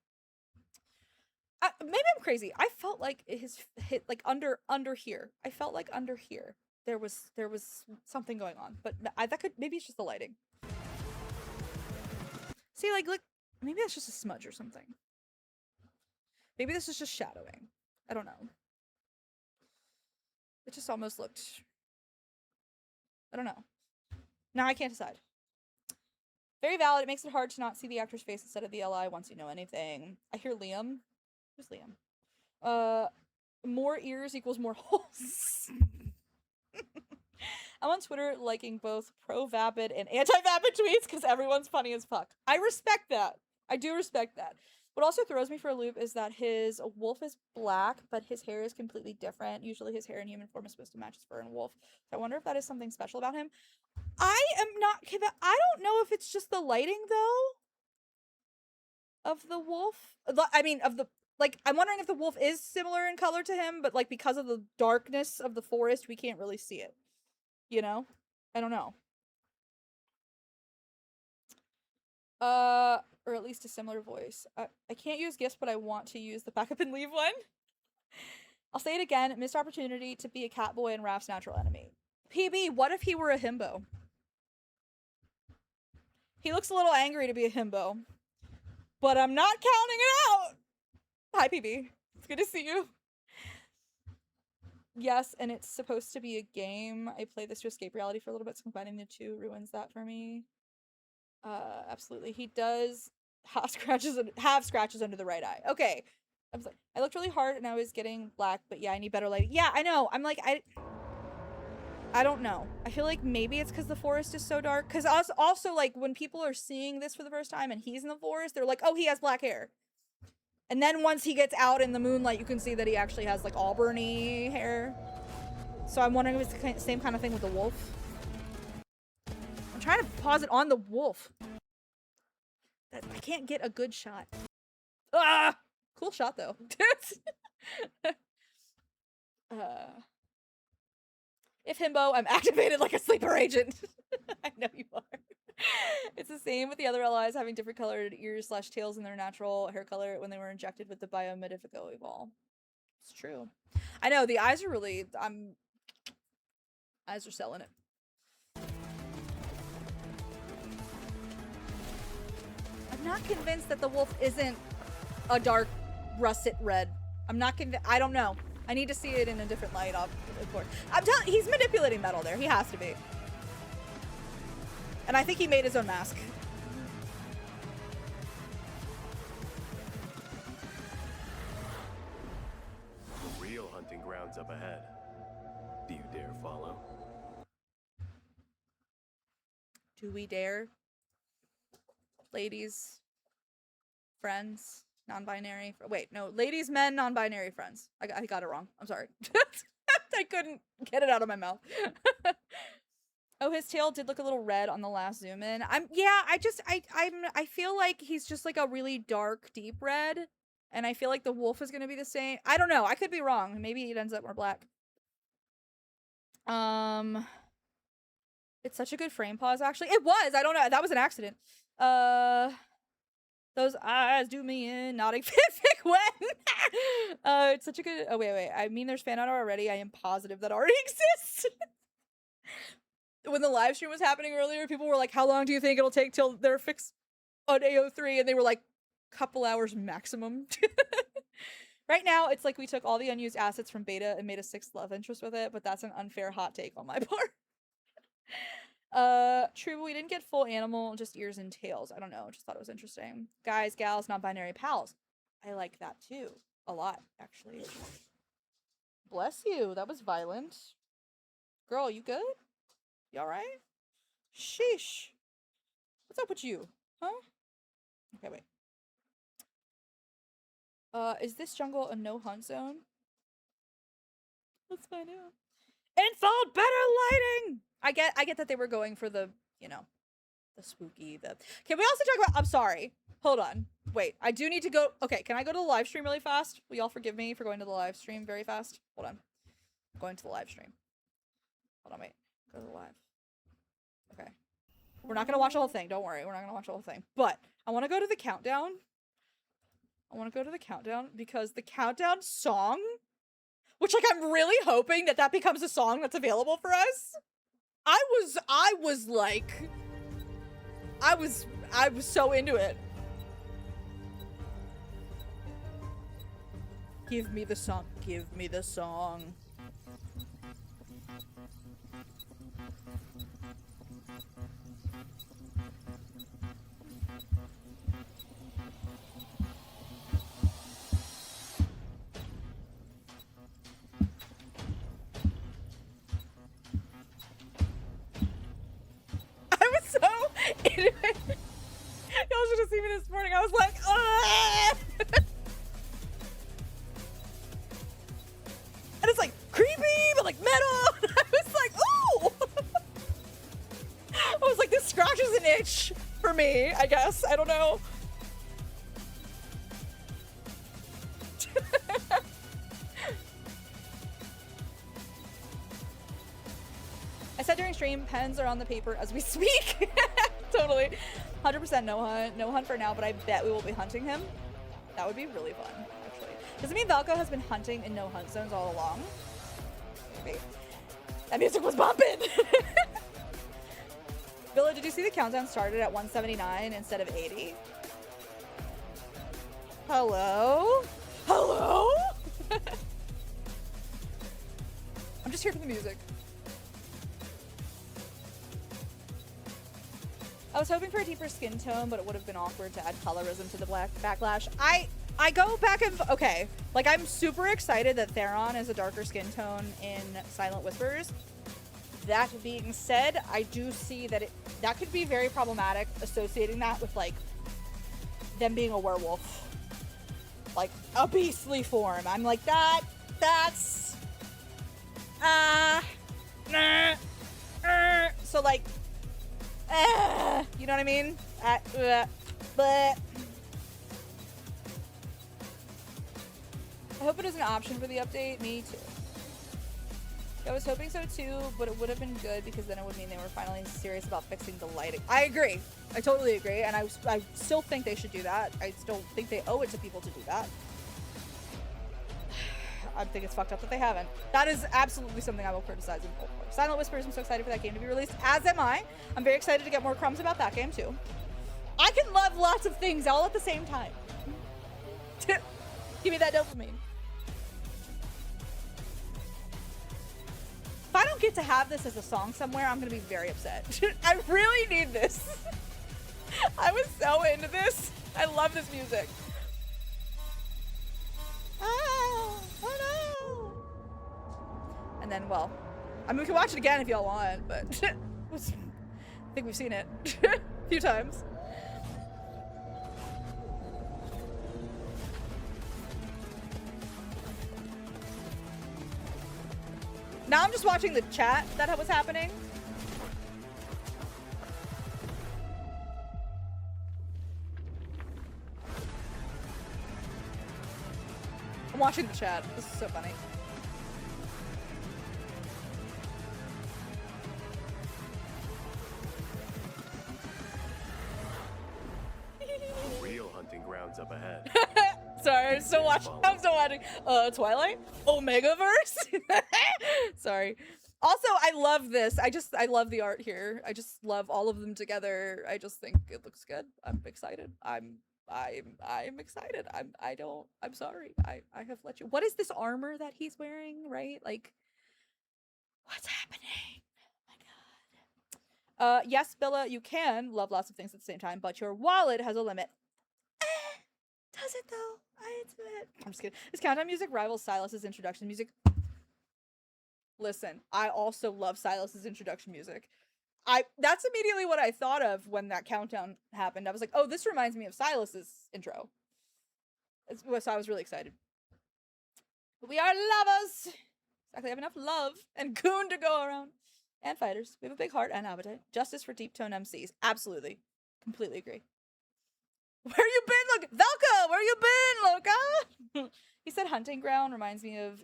Maybe I'm crazy. I felt like his hit like under here. I felt like under here there was something going on, but maybe it's just the lighting. See, like maybe that's just a smudge or something. Maybe this is just shadowing. I don't know. It just almost looked. I don't know. Now I can't decide. Very valid. It makes it hard to not see the actor's face instead of the LI once you know anything. I hear Liam. Who's Liam? More ears equals more holes. I'm on Twitter liking both pro-vapid and anti-vapid tweets because everyone's funny as fuck. I respect that. I do respect that. What also throws me for a loop is that his wolf is black, but his hair is completely different. Usually his hair in human form is supposed to match his fur in wolf. So I wonder if that is something special about him. I don't know if it's just the lighting, though, of the wolf. I mean, I'm wondering if the wolf is similar in color to him, but, like, because of the darkness of the forest, we can't really see it. You know? I don't know. Or at least a similar voice. I can't use gifts, but I want to use the pack up and leave one. I'll say it again. Missed opportunity to be a cat boy and Raph's natural enemy. PB, what if he were a himbo? He looks a little angry to be a himbo. But I'm not counting it out! Hi, PB. It's good to see you. Yes, and it's supposed to be a game. I play this to escape reality for a little bit, so combining the two ruins that for me. Absolutely. He does have scratches under the right eye. Okay. I looked really hard and I was getting black, but yeah, I need better lighting. Yeah, I know. I'm like, I don't know. I feel like maybe it's because the forest is so dark. Because also, like, when people are seeing this for the first time and he's in the forest, they're like, oh, he has black hair. And then once he gets out in the moonlight, you can see that he actually has, like, auburny hair. So I'm wondering if it's the same kind of thing with the wolf. I'm trying to pause it on the wolf. I can't get a good shot. Ah! Cool shot, though. If himbo, I'm activated like a sleeper agent. I know you are. It's the same with the other allies having different colored ears / tails in their natural hair color when they were injected with the biomedifico evolve. It's true. I know, the eyes are really... Eyes are selling it. I'm not convinced that the wolf isn't a dark russet red. I'm not convinced. I don't know. I need to see it in a different light, of course. I'm telling you, he's manipulating metal there. He has to be. And I think he made his own mask. The real hunting grounds up ahead. Do you dare follow? Do we dare? Ladies, friends, non-binary. Wait, no, ladies, men, non-binary friends. I got it wrong. I'm sorry. I couldn't get it out of my mouth. Oh, his tail did look a little red on the last zoom in. I feel like he's just like a really dark, deep red. And I feel like the wolf is going to be the same. I don't know. I could be wrong. Maybe it ends up more black. It's such a good frame pause, actually. It was. I don't know. That was an accident. Those eyes do me in. Nodding fanfic when. It's such a good... Oh, wait. I mean, there's fan art already. I am positive that already exists. When the live stream was happening earlier, people were like, how long do you think it'll take till they're fixed on AO3? And they were like, couple hours maximum. Right now, it's like we took all the unused assets from beta and made a 6th love interest with it, but that's an unfair hot take on my part. True, but we didn't get full animal, just ears and tails. I don't know, just thought it was interesting. Guys, gals, non-binary pals. I like that too. A lot, actually. Bless you, that was violent. Girl, you good? You alright? Sheesh. What's up with you? Huh? Okay, wait. Is this jungle a no-hunt zone? Let's find out. Installed better lighting! I get that they were going for the, you know, the spooky, the... Can we also talk about... I'm sorry. Hold on. Wait, I do need to go... Okay, can I go to the live stream really fast? Will y'all forgive me for going to the live stream very fast? Hold on. I'm going to the live stream. Hold on, wait. Go to the live. Okay. We're not gonna watch the whole thing. Don't worry. We're not gonna watch the whole thing. But I want to go to the countdown. I want to go to the countdown because the countdown song, which, like, I'm really hoping that that becomes a song that's available for us. I was like, I was so into it. Give me the song. Give me the song. Y'all should have seen me this morning. I was like, ah! And it's like creepy, but like metal. And I was like, ooh! I was like, this scratches an itch for me, I guess. I don't know. I said during stream, pens are on the paper as we speak. Totally. 100% no hunt. No hunt for now, but I bet we will be hunting him. That would be really fun, actually. Does it mean Valko has been hunting in no hunt zones all along? Maybe. That music was bumping! Villa, did you see the countdown started at 179 instead of 80? Hello? Hello? I'm just here for the music. I was hoping for a deeper skin tone, but it would have been awkward to add colorism to the black backlash. I go back and okay, like I'm super excited that Theron is a darker skin tone in Silent Whispers. That being said, I do see that that could be very problematic, associating that with like them being a werewolf, like a beastly form. I'm like that's so like you know what I mean? But I hope it is an option for the update. Me too. I was hoping so too, but it would have been good because then it would mean they were finally serious about fixing the lighting. I agree. I totally agree, and I still think they should do that. I still think they owe it to people to do that. I think it's fucked up that they haven't. That is absolutely something I will criticize in full force. Silent Whispers, I'm so excited for that game to be released, as am I. I'm very excited to get more crumbs about that game too. I can love lots of things all at the same time. Give me that dopamine. If I don't get to have this as a song somewhere, I'm gonna be very upset. I really need this. I was so into this. I love this music. Oh no. And then, well, I mean, we can watch it again if y'all want, but I think we've seen it a few times. Now I'm just watching the chat that was happening. I'm watching the chat. This is so funny. Real hunting grounds up ahead. Sorry, I'm still watching. I'm still watching. Twilight? Omegaverse? Sorry. Also, I love this. I love the art here. I just love all of them together. I just think it looks good. I'm excited. I'm excited. I'm sorry. I have let you. What is this armor that he's wearing, right? Like, what's happening? Oh my god. Yes, Billa, you can love lots of things at the same time, but your wallet has a limit. Does it though? I admit. I'm just kidding. This countdown music rivals Silas's introduction music. Listen, I also love Silas's introduction music. That's immediately what I thought of when that countdown happened. I was like, oh, this reminds me of Silas's intro. So I was really excited. We are lovers. Exactly, have enough love and goon to go around. And fighters. We have a big heart and appetite. Justice for deep tone MCs. Absolutely. Completely agree. Where you been, Loka? Velka, where you been, Loka? He said hunting ground reminds me of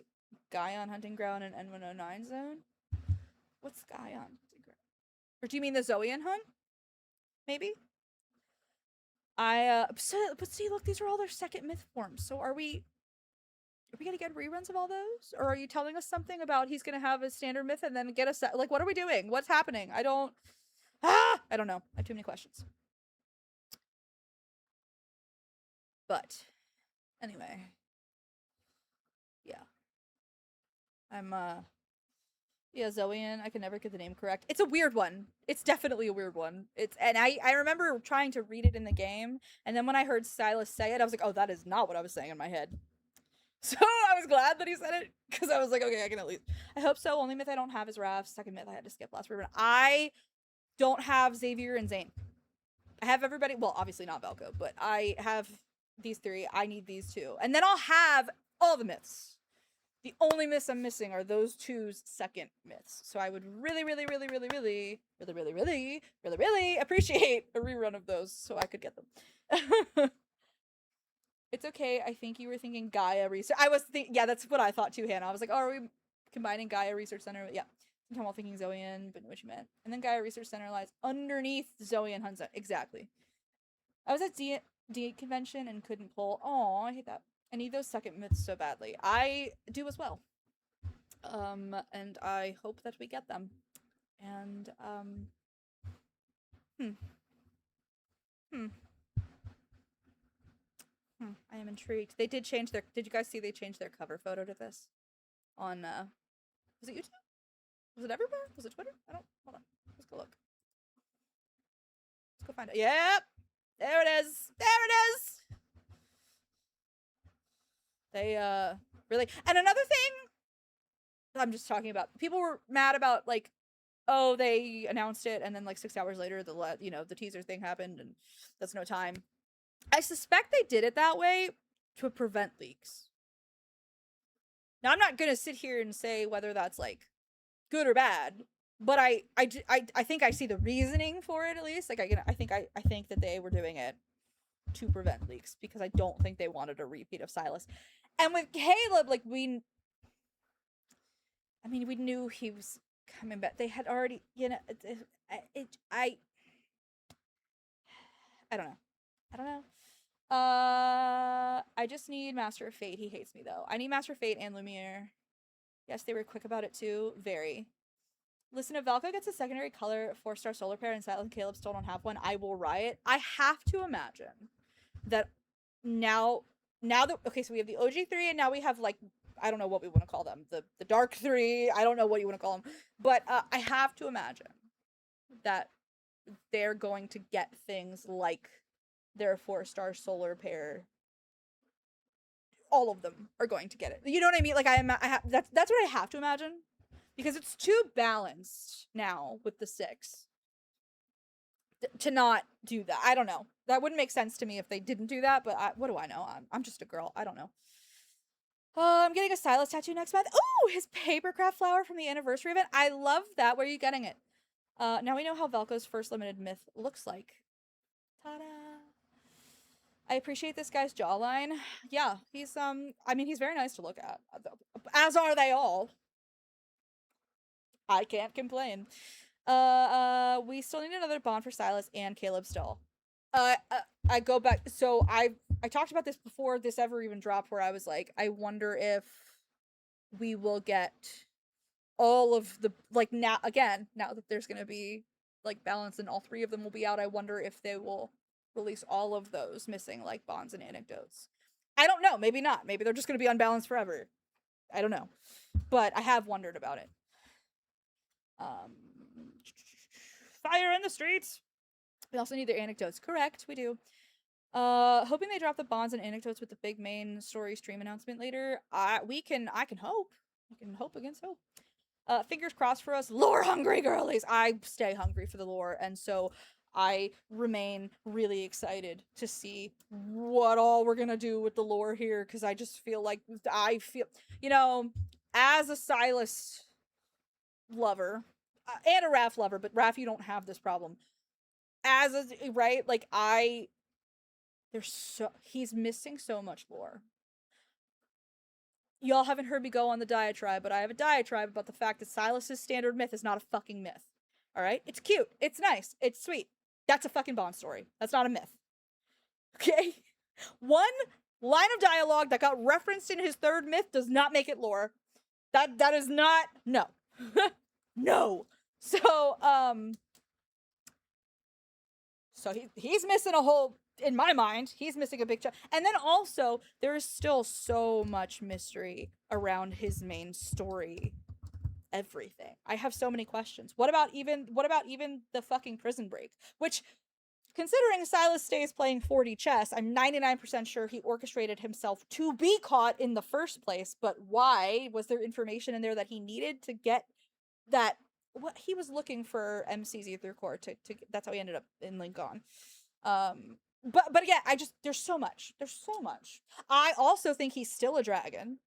Guyon hunting ground in N109 zone. What's Guyon hunting ground? Or do you mean the Zoian hunt? Maybe? But see, look, these are all their second myth forms. So are we gonna get reruns of all those? Or are you telling us something about he's gonna have a standard myth and then get a set? Like, what are we doing? What's happening? I don't know. I have too many questions. But anyway, yeah, I'm yeah, Zoian. I can never get the name correct. It's a weird one. It's definitely a weird one. And I remember trying to read it in the game, and then when I heard Silas say it, I was like, oh, that is not what I was saying in my head. So I was glad that he said it, because I was like, okay, I can at least. I hope so. Only myth I don't have is Raph. Second myth I had to skip last rerun. I don't have Xavier and Zane. I have everybody. Well, obviously not Velko, but I have these three. I need these two, and then I'll have all the myths. The only myths I'm missing are those two's second myths. So I would really appreciate a rerun of those so I could get them. It's okay. I think you were thinking Gaia Research. Yeah, that's what I thought too, Hannah. I was like, oh, are we combining Gaia Research Center? Yeah. while thinking Zoe but knew what you meant. And then Gaia Research Center lies underneath Zoe and Hunza. Exactly. I was at D convention and couldn't pull. Oh, I hate that. I need those second myths so badly. I do as well. And I hope that we get them. And, I am intrigued. They did change their, did you guys see they changed their cover photo to this? On, was it YouTube? Was it everywhere? Was it Twitter? I don't, hold on. Let's go look. Let's go find it. Yep! There it is! There it is! They, really, and another thing I'm just talking about, people were mad about, like, oh, they announced it, and then, like, 6 hours later, the teaser thing happened, and that's no time. I suspect they did it that way to prevent leaks. Now, I'm not gonna sit here and say whether that's, like, good or bad, but I think I see the reasoning for it, at least. Like, I think that they were doing it to prevent leaks, because I don't think they wanted a repeat of Silas. And with Caleb, like, we knew he was coming back. They had already, I don't know. I just need Master of Fate. He hates me, though. I need Master of Fate and Lumiere. Yes, they were quick about it, too. Very. Listen, if Valka gets a secondary color 4-star solar pair and Silent Caleb still don't have one, I will riot. I have to imagine that now that, okay, so we have the OG3, and now we have, like, I don't know what we want to call them. The Dark 3. I don't know what you want to call them. But I have to imagine that they're going to get things like their 4-star solar pair. All of them are going to get it. You know what I mean? Like, that's what I have to imagine. Because it's too balanced now with the 6 to not do that. I don't know. That wouldn't make sense to me if they didn't do that, but what do I know? I'm just a girl. I don't know. I'm getting a Silas tattoo next month. Oh, his papercraft flower from the anniversary event. I love that. Where are you getting it? Now we know how Velko's first limited myth looks like. Ta-da! I appreciate this guy's jawline. Yeah, he's he's very nice to look at. As are they all. I can't complain. We still need another bond for Silas and Caleb still. I go back, so I talked about this before this ever even dropped, where I was like, I wonder if we will get all of the, like, now that there's gonna be, like, balance and all 3 of them will be out, I wonder if they will release all of those missing, like, bonds and anecdotes. I don't know, maybe not. Maybe they're just gonna be unbalanced forever. I don't know. But I have wondered about it. Fire in the streets! We also need their anecdotes. Correct, we do. Hoping they drop the bonds and anecdotes with the big main story stream announcement later. I can hope. I can hope against hope. Fingers crossed for us. Lore hungry girlies! I stay hungry for the lore, and so I remain really excited to see what all we're gonna do with the lore here, because I just feel like, as a Silas lover, and a Raph lover, but Raph, you don't have this problem. He's missing so much lore. Y'all haven't heard me go on the diatribe, but I have a diatribe about the fact that Silas's standard myth is not a fucking myth. Alright? It's cute. It's nice. It's sweet. That's a fucking Bond story. That's not a myth. Okay? One line of dialogue that got referenced in his 3rd myth does not make it lore. That is not... No. No. So he's missing a whole... In my mind, he's missing a big chunk. And then also, there is still so much mystery around his main story. Everything. I have so many questions. What about even the fucking prison break? Which, considering Silas stays playing 4D chess, I'm 99% sure he orchestrated himself to be caught in the first place. But why? Was there information in there that he needed to get that? What he was looking for MC's Ether Core to that's how he ended up in Lincoln. But again, there's so much. I also think he's still a dragon.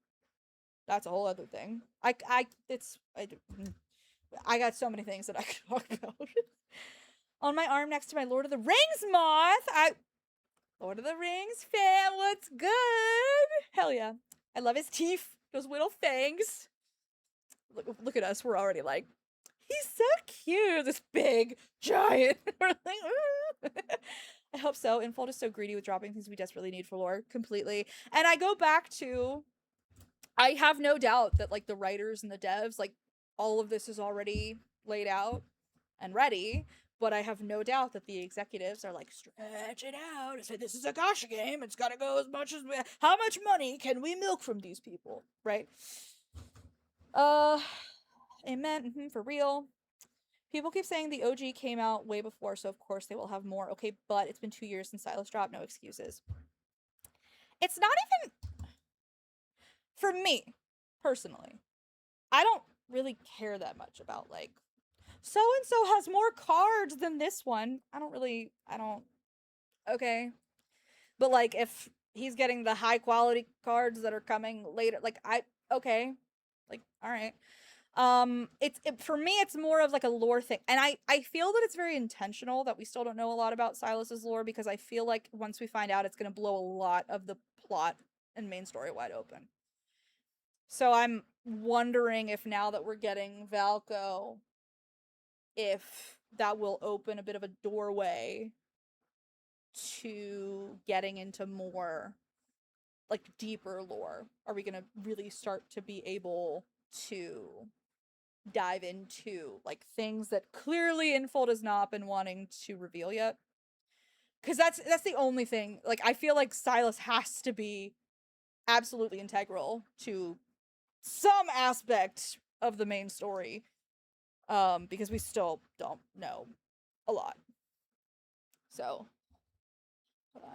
That's a whole other thing. I got so many things that I could talk about. On my arm next to my Lord of the Rings moth, Lord of the Rings fan, what's good? Hell yeah. I love his teeth, those little fangs. Look at us, we're already like He's so cute. This big, giant. We're like, ooh. I hope so. Infold is so greedy with dropping things we desperately need for lore. Completely. And I go back to, I have no doubt that, like, the writers and the devs, like, all of this is already laid out and ready. But I have no doubt that the executives are like, stretch it out and say, this is a gacha game. It's got to go as much as how much money can we milk from these people? Right? Amen. For real. People keep saying the OG came out way before, so of course they will have more. Okay, but it's been 2 years since Silas dropped. No excuses. It's not even... For me, personally, I don't really care that much about, like, so-and-so has more cards than this one. I don't... Okay. But, like, if he's getting the high-quality cards that are coming later, like, okay. Like, alright. For me, it's more of like a lore thing, and I feel that it's very intentional that we still don't know a lot about Silas's lore, because I feel like once we find out, it's gonna blow a lot of the plot and main story wide open. So I'm wondering if now that we're getting Valko, if that will open a bit of a doorway to getting into more, like, deeper lore. Are we gonna really start to be able to dive into, like, things that clearly Infold has not been wanting to reveal yet? Because that's the only thing. Like, I feel like Silas has to be absolutely integral to some aspect of the main story, because we still don't know a lot. So, hold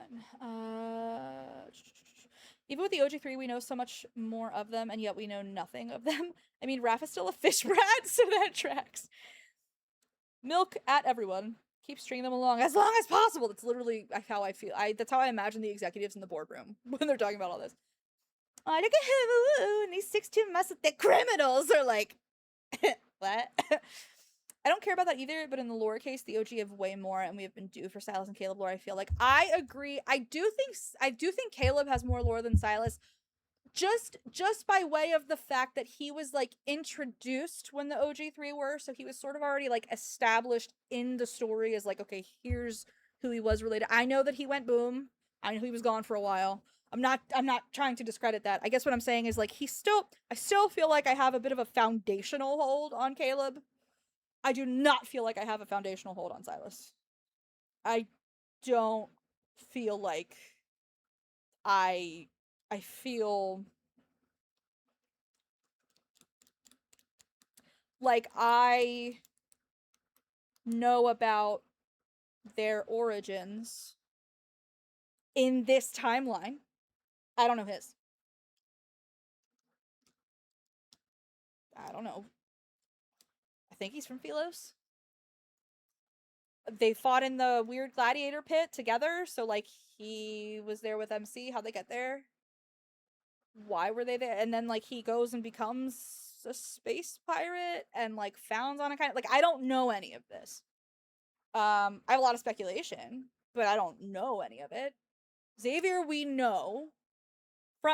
on. Even with the OG3, we know so much more of them, and yet we know nothing of them. I mean, Raph is still a fish brat, so that tracks. Milk at everyone. Keep stringing them along as long as possible. That's literally how I feel. That's how I imagine the executives in the boardroom when they're talking about all this. Oh, look at him, and these 6'2" muscle-thick criminals are like, what? I don't care about that either, but in the lore case, the OG have way more, and we have been due for Silas and Caleb lore. I feel like I agree. I do think Caleb has more lore than Silas, just by way of the fact that he was, like, introduced when the OG3 were, so he was sort of already, like, established in the story as, like, okay, here's who he was related. I know that he went boom. I know he was gone for a while. I'm not trying to discredit that. I guess what I'm saying is, like, I still feel like I have a bit of a foundational hold on Caleb. I do not feel like I have a foundational hold on Silas. I don't feel like I feel like I know about their origins in this timeline. I don't know his. I don't know. I think he's from Philos. They fought in the weird gladiator pit together, so, like, he was there with MC. How'd they get there? Why were they there? And then, like, he goes and becomes a space pirate and, like, founds on a kind of, like, I don't know any of this. I have a lot of speculation, but I don't know any of it. Xavier, we know.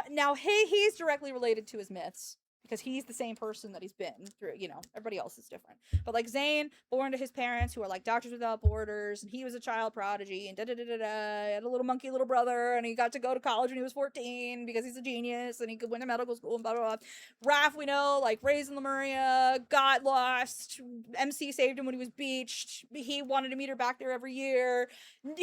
Now, he's directly related to his myths, because he's the same person that he's been through, you know, everybody else is different. But, like, Zane, born to his parents who are, like, Doctors Without Borders, and he was a child prodigy, and he had a little monkey little brother, and he got to go to college when he was 14 because he's a genius, and he could win to medical school, and blah, blah, blah. Raph, we know, like, raised in Lemuria, got lost, MC saved him when he was beached, he wanted to meet her back there every year,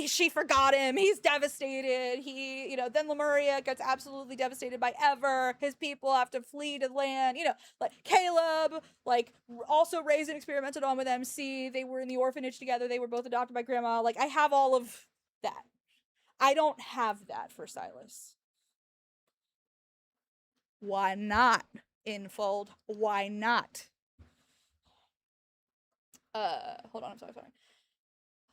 she forgot him, he's devastated, he, you know, then Lemuria gets absolutely devastated by Ever, his people have to flee to land, you know, like, Caleb, like, also raised and experimented on with MC, they were in the orphanage together, they were both adopted by grandma, like, I have all of that. I don't have that for Silas. Why not, Infold? Why not? Hold on, I'm sorry.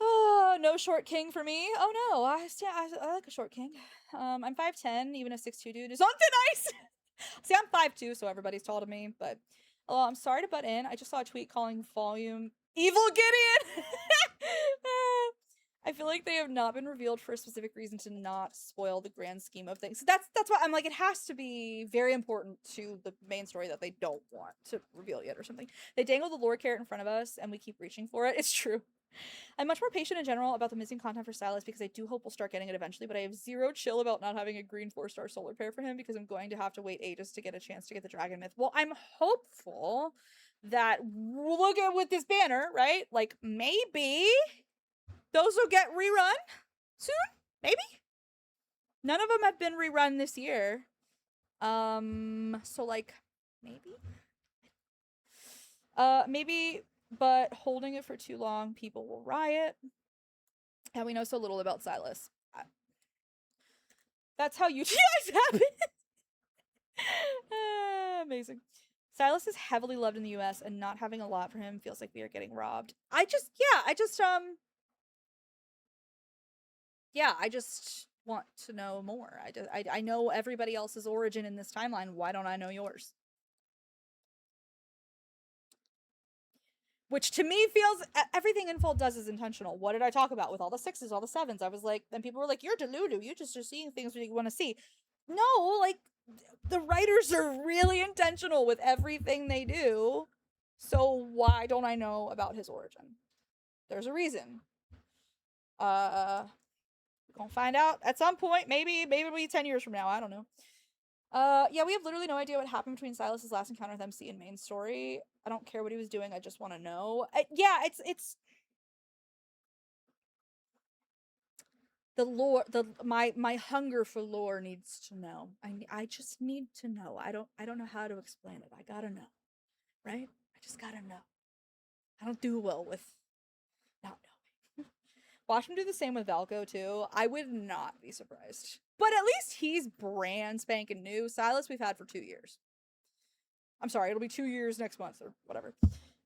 Oh, no short king for me. Oh no, I like a short king. I'm 5'10", even a 6'2" dude is on thin ice. See, I'm 5'2", so everybody's tall to me, but I'm sorry to butt in. I just saw a tweet calling Volume Evil Gideon. I feel like they have not been revealed for a specific reason to not spoil the grand scheme of things. So that's why I'm like, it has to be very important to the main story that they don't want to reveal yet or something. They dangle the lore carrot in front of us and we keep reaching for it. It's true. I'm much more patient in general about the missing content for Silas because I do hope we'll start getting it eventually, but I have zero chill about not having a green 4-star solar pair for him because I'm going to have to wait ages to get a chance to get the dragon myth. Well, I'm hopeful that, look at with this banner, right? Like, maybe those will get rerun soon? Maybe? None of them have been rerun this year. So like, maybe? Maybe, but holding it for too long, people will riot. And we know so little about Silas. That's how UTIs happen. Amazing. Silas is heavily loved in the US, and not having a lot for him feels like we are getting robbed. I just want to know more. I know everybody else's origin in this timeline. Why don't I know yours? Which to me feels, everything Infold does is intentional. What did I talk about with all the 6s, all the 7s? I was like, and people were like, you're Delulu, you just are seeing things you want to see. No, like, the writers are really intentional with everything they do. So why don't I know about his origin? There's a reason. We're gonna find out at some point. Maybe it'll be 10 years from now. I don't know. Yeah, we have literally no idea what happened between Silas's last encounter with MC and main story. I don't care what he was doing. I just want to know. Yeah, it's the lore. My hunger for lore needs to know. I just need to know. I don't know how to explain it. I gotta know, right? I just gotta know. I don't do well with not knowing. Watch him do the same with Valko too. I would not be surprised. But at least he's brand spanking new. Silas we've had for 2 years. I'm sorry, it'll be 2 years next month or whatever.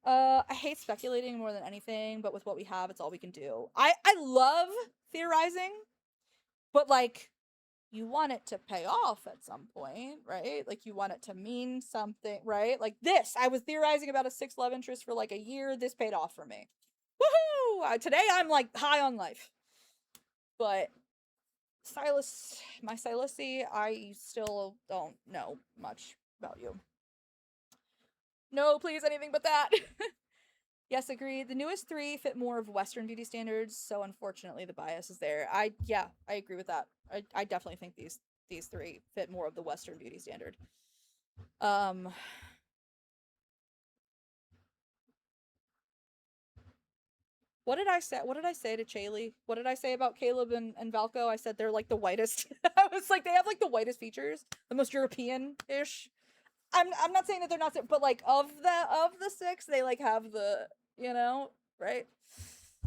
I hate speculating more than anything, but with what we have, it's all we can do. I love theorizing, but like, you want it to pay off at some point, right? Like, you want it to mean something, right? Like this, I was theorizing about a 6 love interest for like a year. This paid off for me. Woohoo! Today I'm like high on life. But Silas, my Silasy, I still don't know much about you. No, please, anything but that. Yes, agreed. The newest 3 fit more of Western beauty standards, so unfortunately the bias is there. I agree with that. I definitely think these 3 fit more of the Western beauty standard. What did I say? What did I say to Chaley? What did I say about Caleb and Valko? I said they're like the whitest. I was like, they have like the whitest features, the most European-ish. I'm not saying that they're not, but like of the 6, they like have the, you know, right?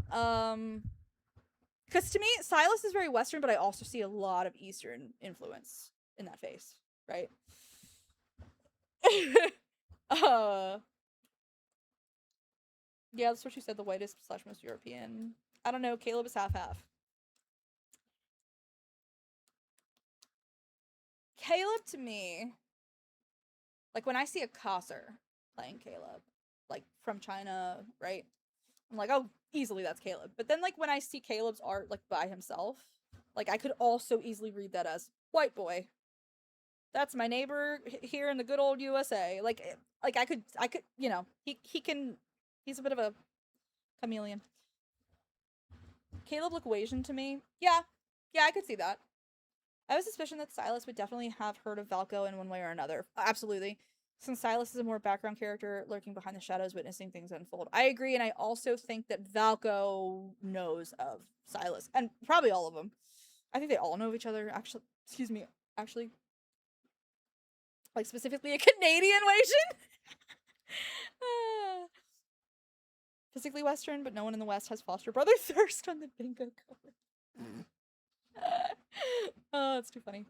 Because to me, Silas is very Western, but I also see a lot of Eastern influence in that face, right? Yeah, that's what she said, the whitest / most European. I don't know, Caleb is half-half. Caleb, to me, like, when I see a Kosser playing Caleb, like, from China, right? I'm like, oh, easily that's Caleb. But then, like, when I see Caleb's art, like, by himself, like, I could also easily read that as white boy. That's my neighbor here in the good old USA. Like I could, you know, he's a bit of a chameleon. Caleb look Asian to me. Yeah, I could see that. I have a suspicion that Silas would definitely have heard of Valko in one way or another. Absolutely. Since Silas is a more background character lurking behind the shadows, witnessing things unfold. I agree, and I also think that Valko knows of Silas. And probably all of them. I think they all know of each other, actually. Excuse me, actually. Like, specifically a Canadian Asian? Physically Western, but no one in the West has foster brother thirst on the bingo card. Oh, it's too funny.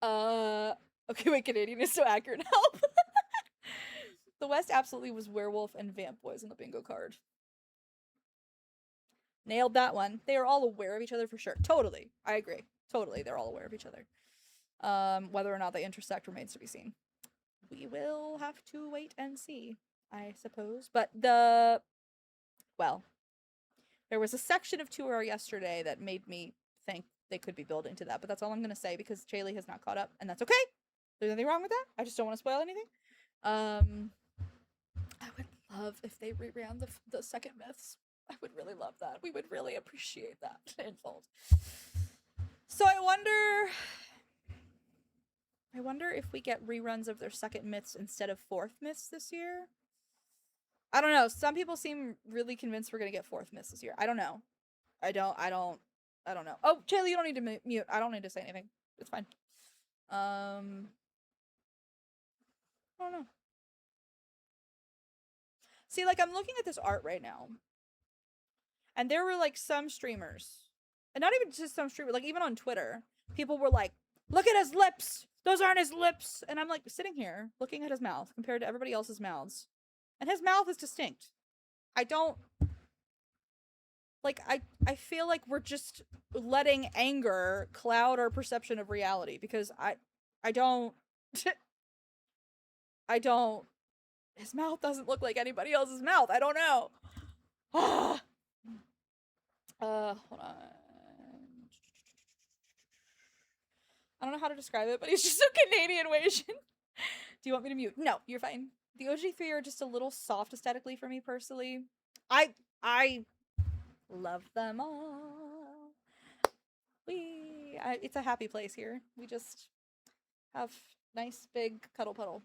Okay, wait, Canadian is so accurate. Help! The West absolutely was werewolf and vamp boys on the bingo card. Nailed that one. They are all aware of each other for sure. Totally. I agree. Totally, they're all aware of each other. Whether or not they intersect remains to be seen. We will have to wait and see, I suppose. But well, There was a section of 2R yesterday that made me think they could be building to that, but that's all I'm gonna say because Chaylee has not caught up, and that's okay. There's nothing wrong with that. I just don't want to spoil anything. I would love if they reran the second myths. I would really love that. We would really appreciate that in Fold. So I wonder if we get reruns of their second myths instead of fourth myths this year. I don't know. Some people seem really convinced we're gonna get fourth myths this year. I don't know. I don't know. Oh, Chaylee, you don't need to mute. I don't need to say anything. It's fine. I don't know. See, like, I'm looking at this art right now. And there were, like, some streamers. And not even just some streamers. Like, even on Twitter. People were like, look at his lips! Those aren't his lips! And I'm, like, sitting here, looking at his mouth, compared to everybody else's mouths. And his mouth is distinct. I don't... Like, I feel like we're just letting anger cloud our perception of reality. Because I don't... I don't... His mouth doesn't look like anybody else's mouth. I don't know. Hold on. I don't know how to describe it, but he's just a Canadian Asian. Do you want me to mute? No, you're fine. The OG3 are just a little soft aesthetically for me personally. I love them all. It's a happy place here. We just have nice big cuddle puddle.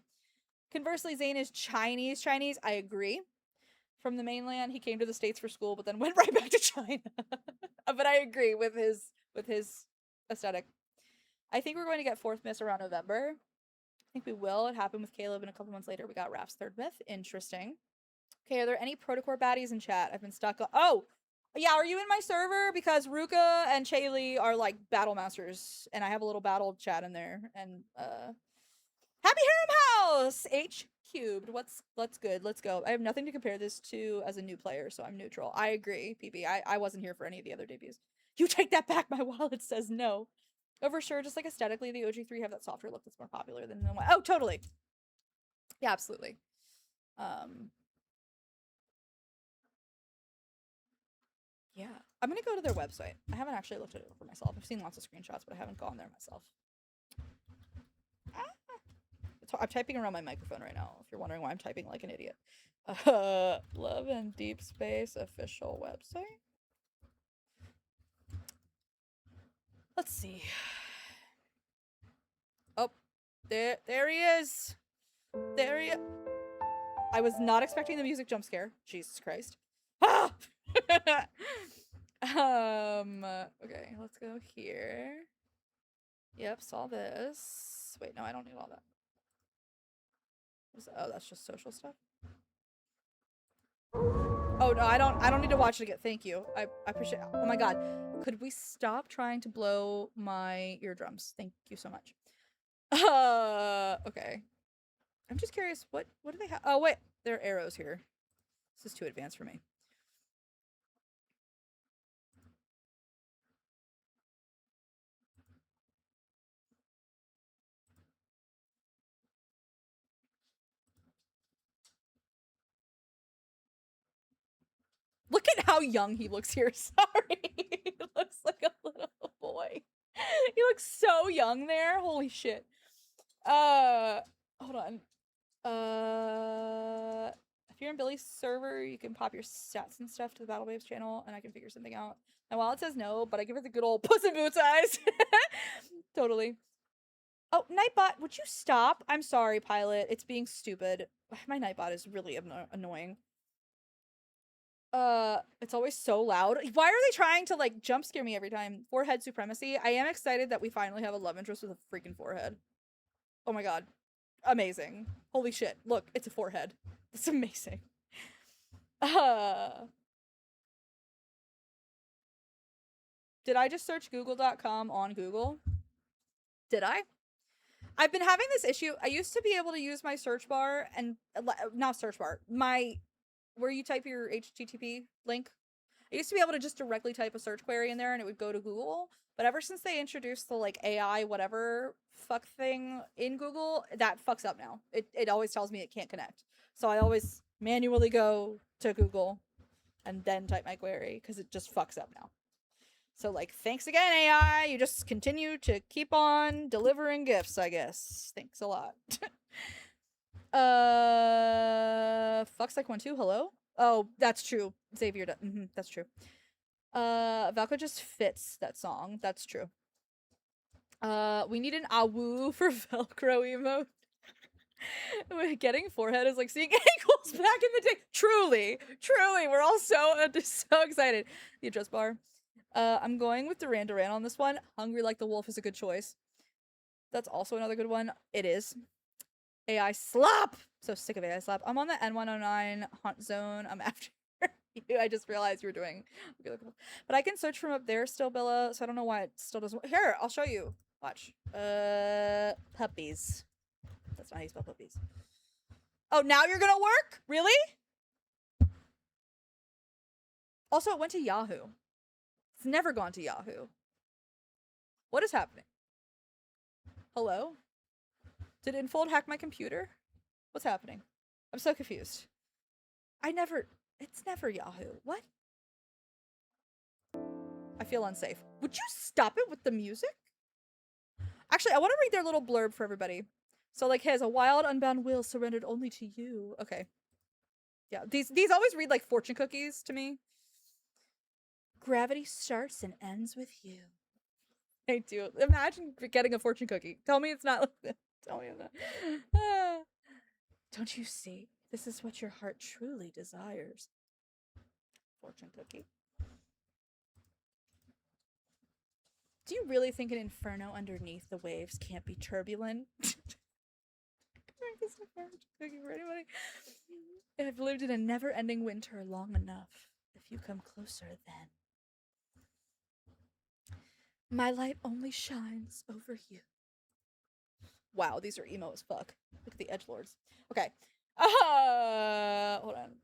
Conversely, Zayn is Chinese. I agree. From the mainland, he came to the States for school, but then went right back to China. But I agree with his aesthetic. I think we're going to get fourth myth around November. I think we will. It happened with Caleb, and a couple months later, we got Raph's third myth. Interesting. Okay, are there any Protocore baddies in chat? I've been stuck on... Oh! Yeah, are you in my server? Because Ruka and Chaylee are, like, battle masters, and I have a little battle chat in there, and, Happy Harem House! H cubed. What's good? Let's go. I have nothing to compare this to as a new player, so I'm neutral. I agree, PB. I wasn't here for any of the other debuts. You take that back, my wallet says no. Oh, for sure, just like aesthetically, the OG3 have that softer look that's more popular than the one. Oh, totally. Yeah, absolutely. Yeah. I'm gonna go to their website. I haven't actually looked at it for myself. I've seen lots of screenshots, but I haven't gone there myself. I'm typing around my microphone right now, if you're wondering why I'm typing like an idiot. Love and Deep Space official website. Let's see. Oh, there he is. There he is. I was not expecting the music jump scare. Jesus Christ. Ah! Okay, let's go here. Yep, saw this. Wait, no, I don't need all that. Oh, that's just social stuff. Oh no, I don't need to watch it again. Thank you. I appreciate it. Oh my god. Could we stop trying to blow my eardrums? Thank you so much. Okay. I'm just curious, what do they have? Oh wait, there are arrows here. This is too advanced for me. Look at how young he looks here. Sorry. He looks like a little boy. He looks so young there. Holy shit. Hold on. If you're in Billy's server, you can pop your stats and stuff to the Battle Babes channel, and I can figure something out. And while it says no, but I give it the good old Puss in Boots eyes. Totally. Oh, Nightbot, would you stop? I'm sorry, Pilot. It's being stupid. My Nightbot is really annoying. It's always so loud. Why are they trying to, like, jump scare me every time? Forehead supremacy. I am excited that we finally have a love interest with a freaking forehead. Oh my god. Amazing. Holy shit. Look, it's a forehead. It's amazing. Did I just search google.com on Google? Did I? I've been having this issue. I used to be able to use my search bar and, not search bar, where you type your HTTP link. I used to be able to just directly type a search query in there and it would go to Google. But ever since they introduced the, like, AI whatever fuck thing in Google, that fucks up now. It always tells me it can't connect. So I always manually go to Google and then type my query because it just fucks up now. So, like, thanks again, AI. You just continue to keep on delivering gifts, I guess. Thanks a lot. Fucks like one too. Hello? Oh, that's true. Xavier, that's true. Valko just fits that song. That's true. We need an awoo for Velcro emote. Getting forehead is like seeing ankles back in the day. Truly, we're all so excited. The address bar. I'm going with Duran Duran on this one. Hungry Like the Wolf is a good choice. That's also another good one. It is. AI slap. So sick of AI slap. I'm on the N109 haunt zone. I'm after you. I just realized you were doing. But I can search from up there still, Bella. So I don't know why it still doesn't. Here, I'll show you. Watch. Puppies. That's not how you spell puppies. Oh, now you're gonna work? Really? Also, it went to Yahoo. It's never gone to Yahoo. What is happening? Hello? Did Infold hack my computer? What's happening? I'm so confused. It's never Yahoo. What? I feel unsafe. Would you stop it with the music? Actually, I want to read their little blurb for everybody. So, like, his, a wild, unbound will surrendered only to you. Okay. Yeah, these always read like fortune cookies to me. Gravity starts and ends with you. I do. Imagine getting a fortune cookie. Tell me it's not like that. Tell me it's not. Don't you see? This is what your heart truly desires. Fortune cookie. Do you really think an inferno underneath the waves can't be turbulent? I've lived in a never-ending winter long enough. If you come closer, then my light only shines over you. Wow, these are emo as fuck. Look at the edgelords. Okay. Hold on. Do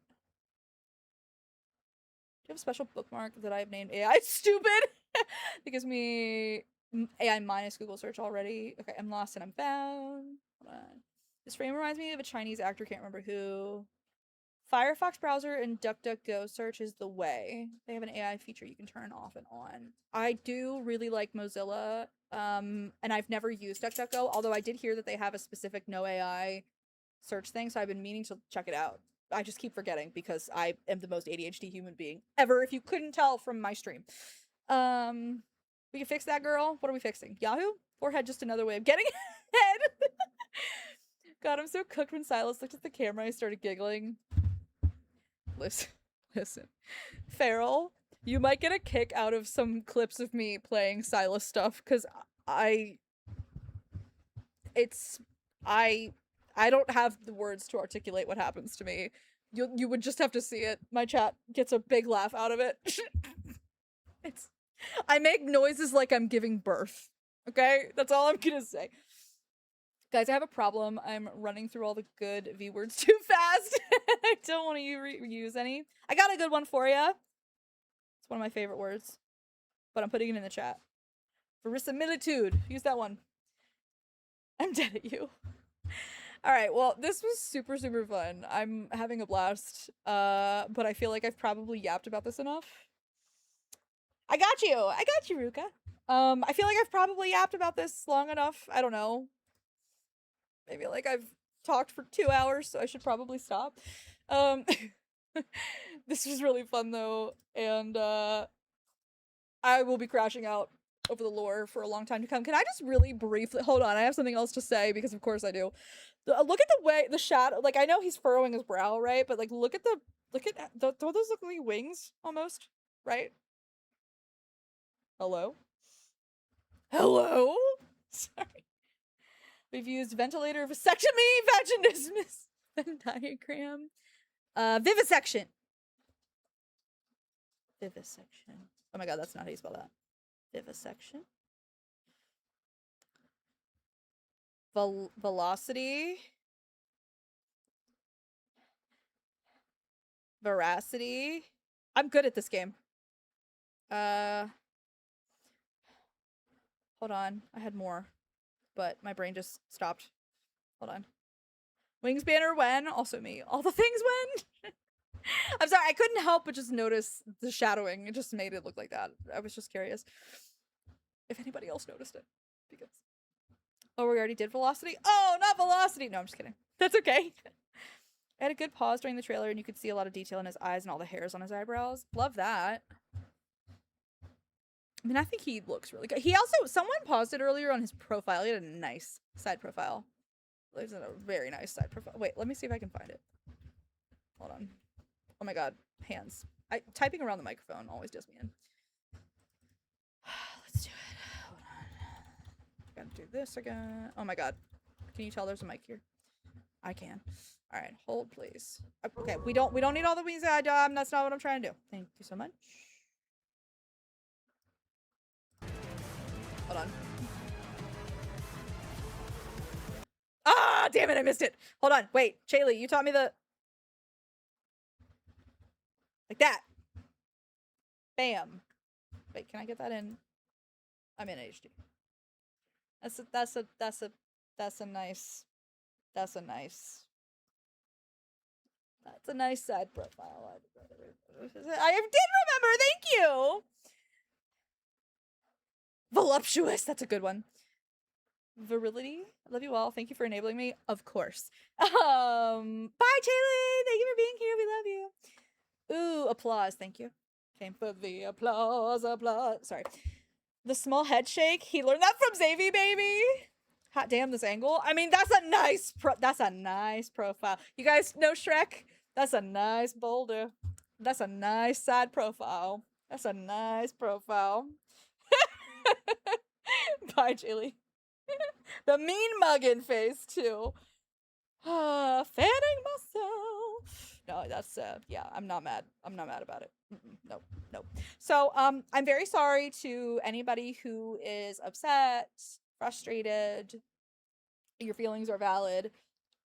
you have a special bookmark that I've named AI stupid? That gives me AI minus Google search already. Okay, I'm lost and I'm found. Hold on. This frame reminds me of a Chinese actor, can't remember who. Firefox browser and DuckDuckGo search is the way. They have an AI feature you can turn off and on. I do really like Mozilla, and I've never used DuckDuckGo, although I did hear that they have a specific no AI search thing, so I've been meaning to check it out. I just keep forgetting because I am the most ADHD human being ever, if you couldn't tell from my stream. We can fix that, girl. What are we fixing? Yahoo? Forehead, just another way of getting head. God, I'm so cooked when Silas looked at the camera. I started giggling. Listen. Feral, you might get a kick out of some clips of me playing Silas stuff, because I don't have the words to articulate what happens to me. You would just have to see it. My chat gets a big laugh out of it. I make noises like I'm giving birth. Okay? That's all I'm gonna say. Guys, I have a problem. I'm running through all the good V words too fast. I don't want to use any. I got a good one for you. It's one of my favorite words. But I'm putting it in the chat. Verisimilitude. Use that one. I'm dead at you. Alright, well, this was super, super fun. I'm having a blast. But I feel like I've probably yapped about this enough. I got you, Ruka. I feel like I've probably yapped about this long enough. I don't know. Maybe like I've talked for 2 hours, so I should probably stop. This was really fun though, and I will be crashing out over the lore for a long time to come. Can I just really briefly hold on? I have something else to say because of course I do. Look at the way the shadow. Like I know he's furrowing his brow, right? But like look at don't those look like wings almost, right? Hello. Sorry. We've used ventilator, vasectomy, vaginismus, Venn diagram, vivisection. Vivisection. Oh my god, that's not how you spell that. Vivisection. Velocity. Veracity. I'm good at this game. Hold on. I had more, but my brain just stopped. Hold on. Wings banner when? Also me. All the things when? I'm sorry, I couldn't help but just notice the shadowing. It just made it look like that. I was just curious if anybody else noticed it. Because oh, we already did velocity? Oh, not velocity! No, I'm just kidding. That's okay. I had a good pause during the trailer and you could see a lot of detail in his eyes and all the hairs on his eyebrows. Love that. I mean, I think he looks really good. He also, someone paused it earlier on his profile. He had a nice side profile. There's a very nice side profile. Wait, let me see if I can find it. Hold on. Oh my god, hands. Typing around the microphone always does me in. Let's do it. Hold on. Gotta do this again. Oh my god. Can you tell there's a mic here? I can. All right, hold please. Okay, we don't need all the wings. That's not what I'm trying to do. Thank you so much. Hold on. Ah, damn it, I missed it. Hold on, wait, Chaylee, you taught me the like that. Bam. Wait, can I get that in? I'm in HD. That's a nice side profile. I did remember, thank you! Voluptuous, that's a good one. Virility, I love you all. Thank you for enabling me. Of course. Bye, Chaylee! Thank you for being here. We love you. Ooh, applause. Thank you. Came for the applause. Sorry. The small head shake. He learned that from Xavi, baby. Hot damn, this angle. I mean, that's a nice profile. You guys know Shrek? That's a nice boulder. That's a nice side profile. That's a nice profile. Bye, Jaylee. The mean muggin face too. Fanning myself. No, that's yeah, I'm not mad. I'm not mad about it. Nope, nope. So I'm very sorry to anybody who is upset, frustrated. Your feelings are valid.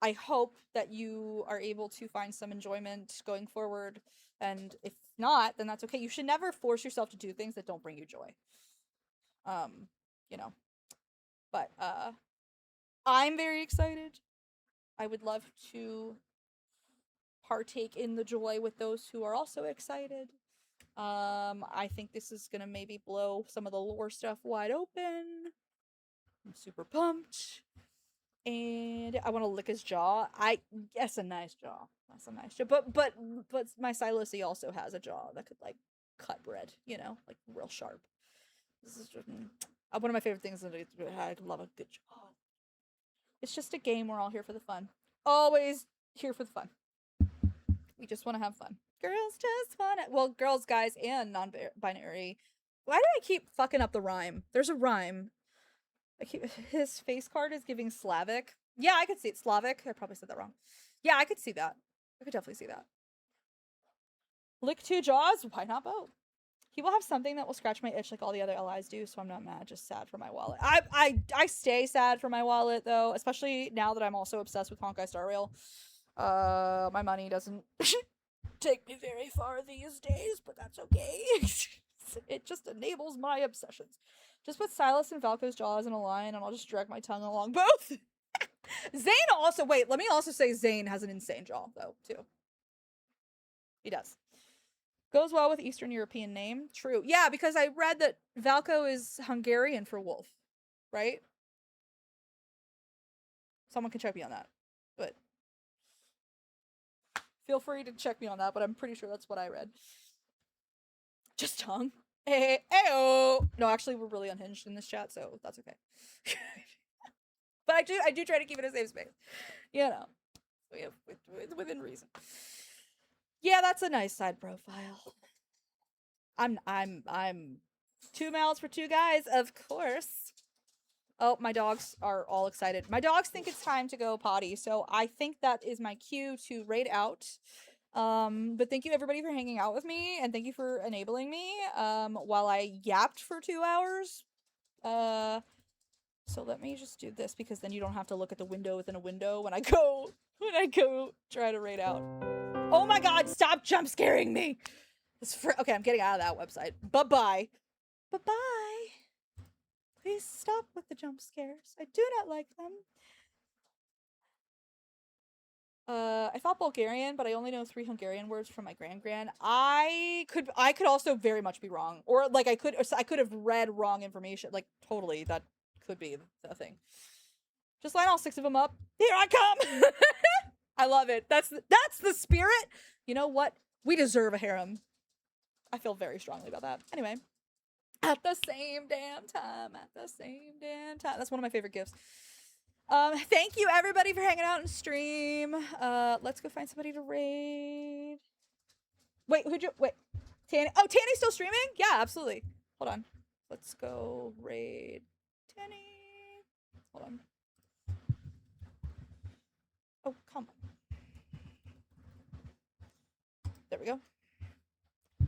I hope that you are able to find some enjoyment going forward. And if not, then that's okay. You should never force yourself to do things that don't bring you joy. You know. But I'm very excited. I would love to partake in the joy with those who are also excited. I think this is gonna maybe blow some of the lore stuff wide open. I'm super pumped. And I want to lick his jaw. That's a nice jaw. That's a nice jaw. But my Silasy also has a jaw that could like cut bread, you know, like real sharp. This is just one of my favorite things. I love a good jaw. It's just a game. We're all here for the fun. Always here for the fun. We just want to have fun. Girls just want to. Well, girls, guys, and non-binary. Why do I keep fucking up the rhyme? There's a rhyme. His face card is giving Slavic. Yeah, I could see it. Slavic. I probably said that wrong. Yeah, I could see that. I could definitely see that. Lick two jaws? Why not both? He will have something that will scratch my itch like all the other allies do, so I'm not mad, just sad for my wallet. I stay sad for my wallet, though, especially now that I'm also obsessed with Honkai Star Rail. My money doesn't take me very far these days, but that's okay. It just enables my obsessions. Just put Silas and Valko's jaws in a line, and I'll just drag my tongue along both. Zane also, wait, let me also say Zane has an insane jaw, though, too. He does. Goes well with Eastern European name. True. Yeah, because I read that Valko is Hungarian for wolf, right? Someone can check me on that. But feel free to check me on that, but I'm pretty sure that's what I read. Just tongue. Hey, ayo. No, actually, we're really unhinged in this chat, so that's okay. But I do try to keep it a safe space. You know, within reason. Yeah, that's a nice side profile. I'm 2 mouths for 2 guys, of course. Oh, my dogs are all excited. My dogs think it's time to go potty, so I think that is my cue to raid out. But thank you everybody for hanging out with me, and thank you for enabling me, while I yapped for 2 hours. So let me just do this, because then you don't have to look at the window within a window when I go try to raid out. Oh my god, stop jump scaring me! Okay, I'm getting out of that website. Bye-bye. Bye-bye. Please stop with the jump scares. I do not like them. I thought Bulgarian, but I only know 3 Hungarian words from my gran. I could also very much be wrong, or like I could have read wrong information. Like totally, that could be the thing. Just line all 6 of them up. Here I come. I love it. That's the spirit. You know what? We deserve a harem. I feel very strongly about that. Anyway, at the same damn time. That's one of my favorite gifts. Thank you everybody for hanging out and stream. Let's go find somebody to raid. Wait, wait, Tanny? Oh, Tanny's still streaming? Yeah, absolutely. Hold on. Let's go raid Tanny. Hold on. Oh, come on. There we go.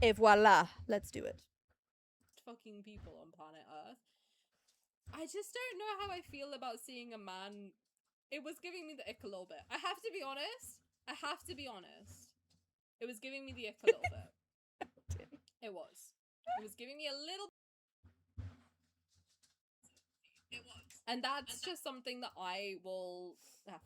Et voila. Let's do it. Fucking people on planet Earth. I just don't know how I feel about seeing a man. It was giving me the ick a little bit. I have to be honest. It was giving me the ick a little bit. It was. It was giving me a little. It was. And that's just something that I will have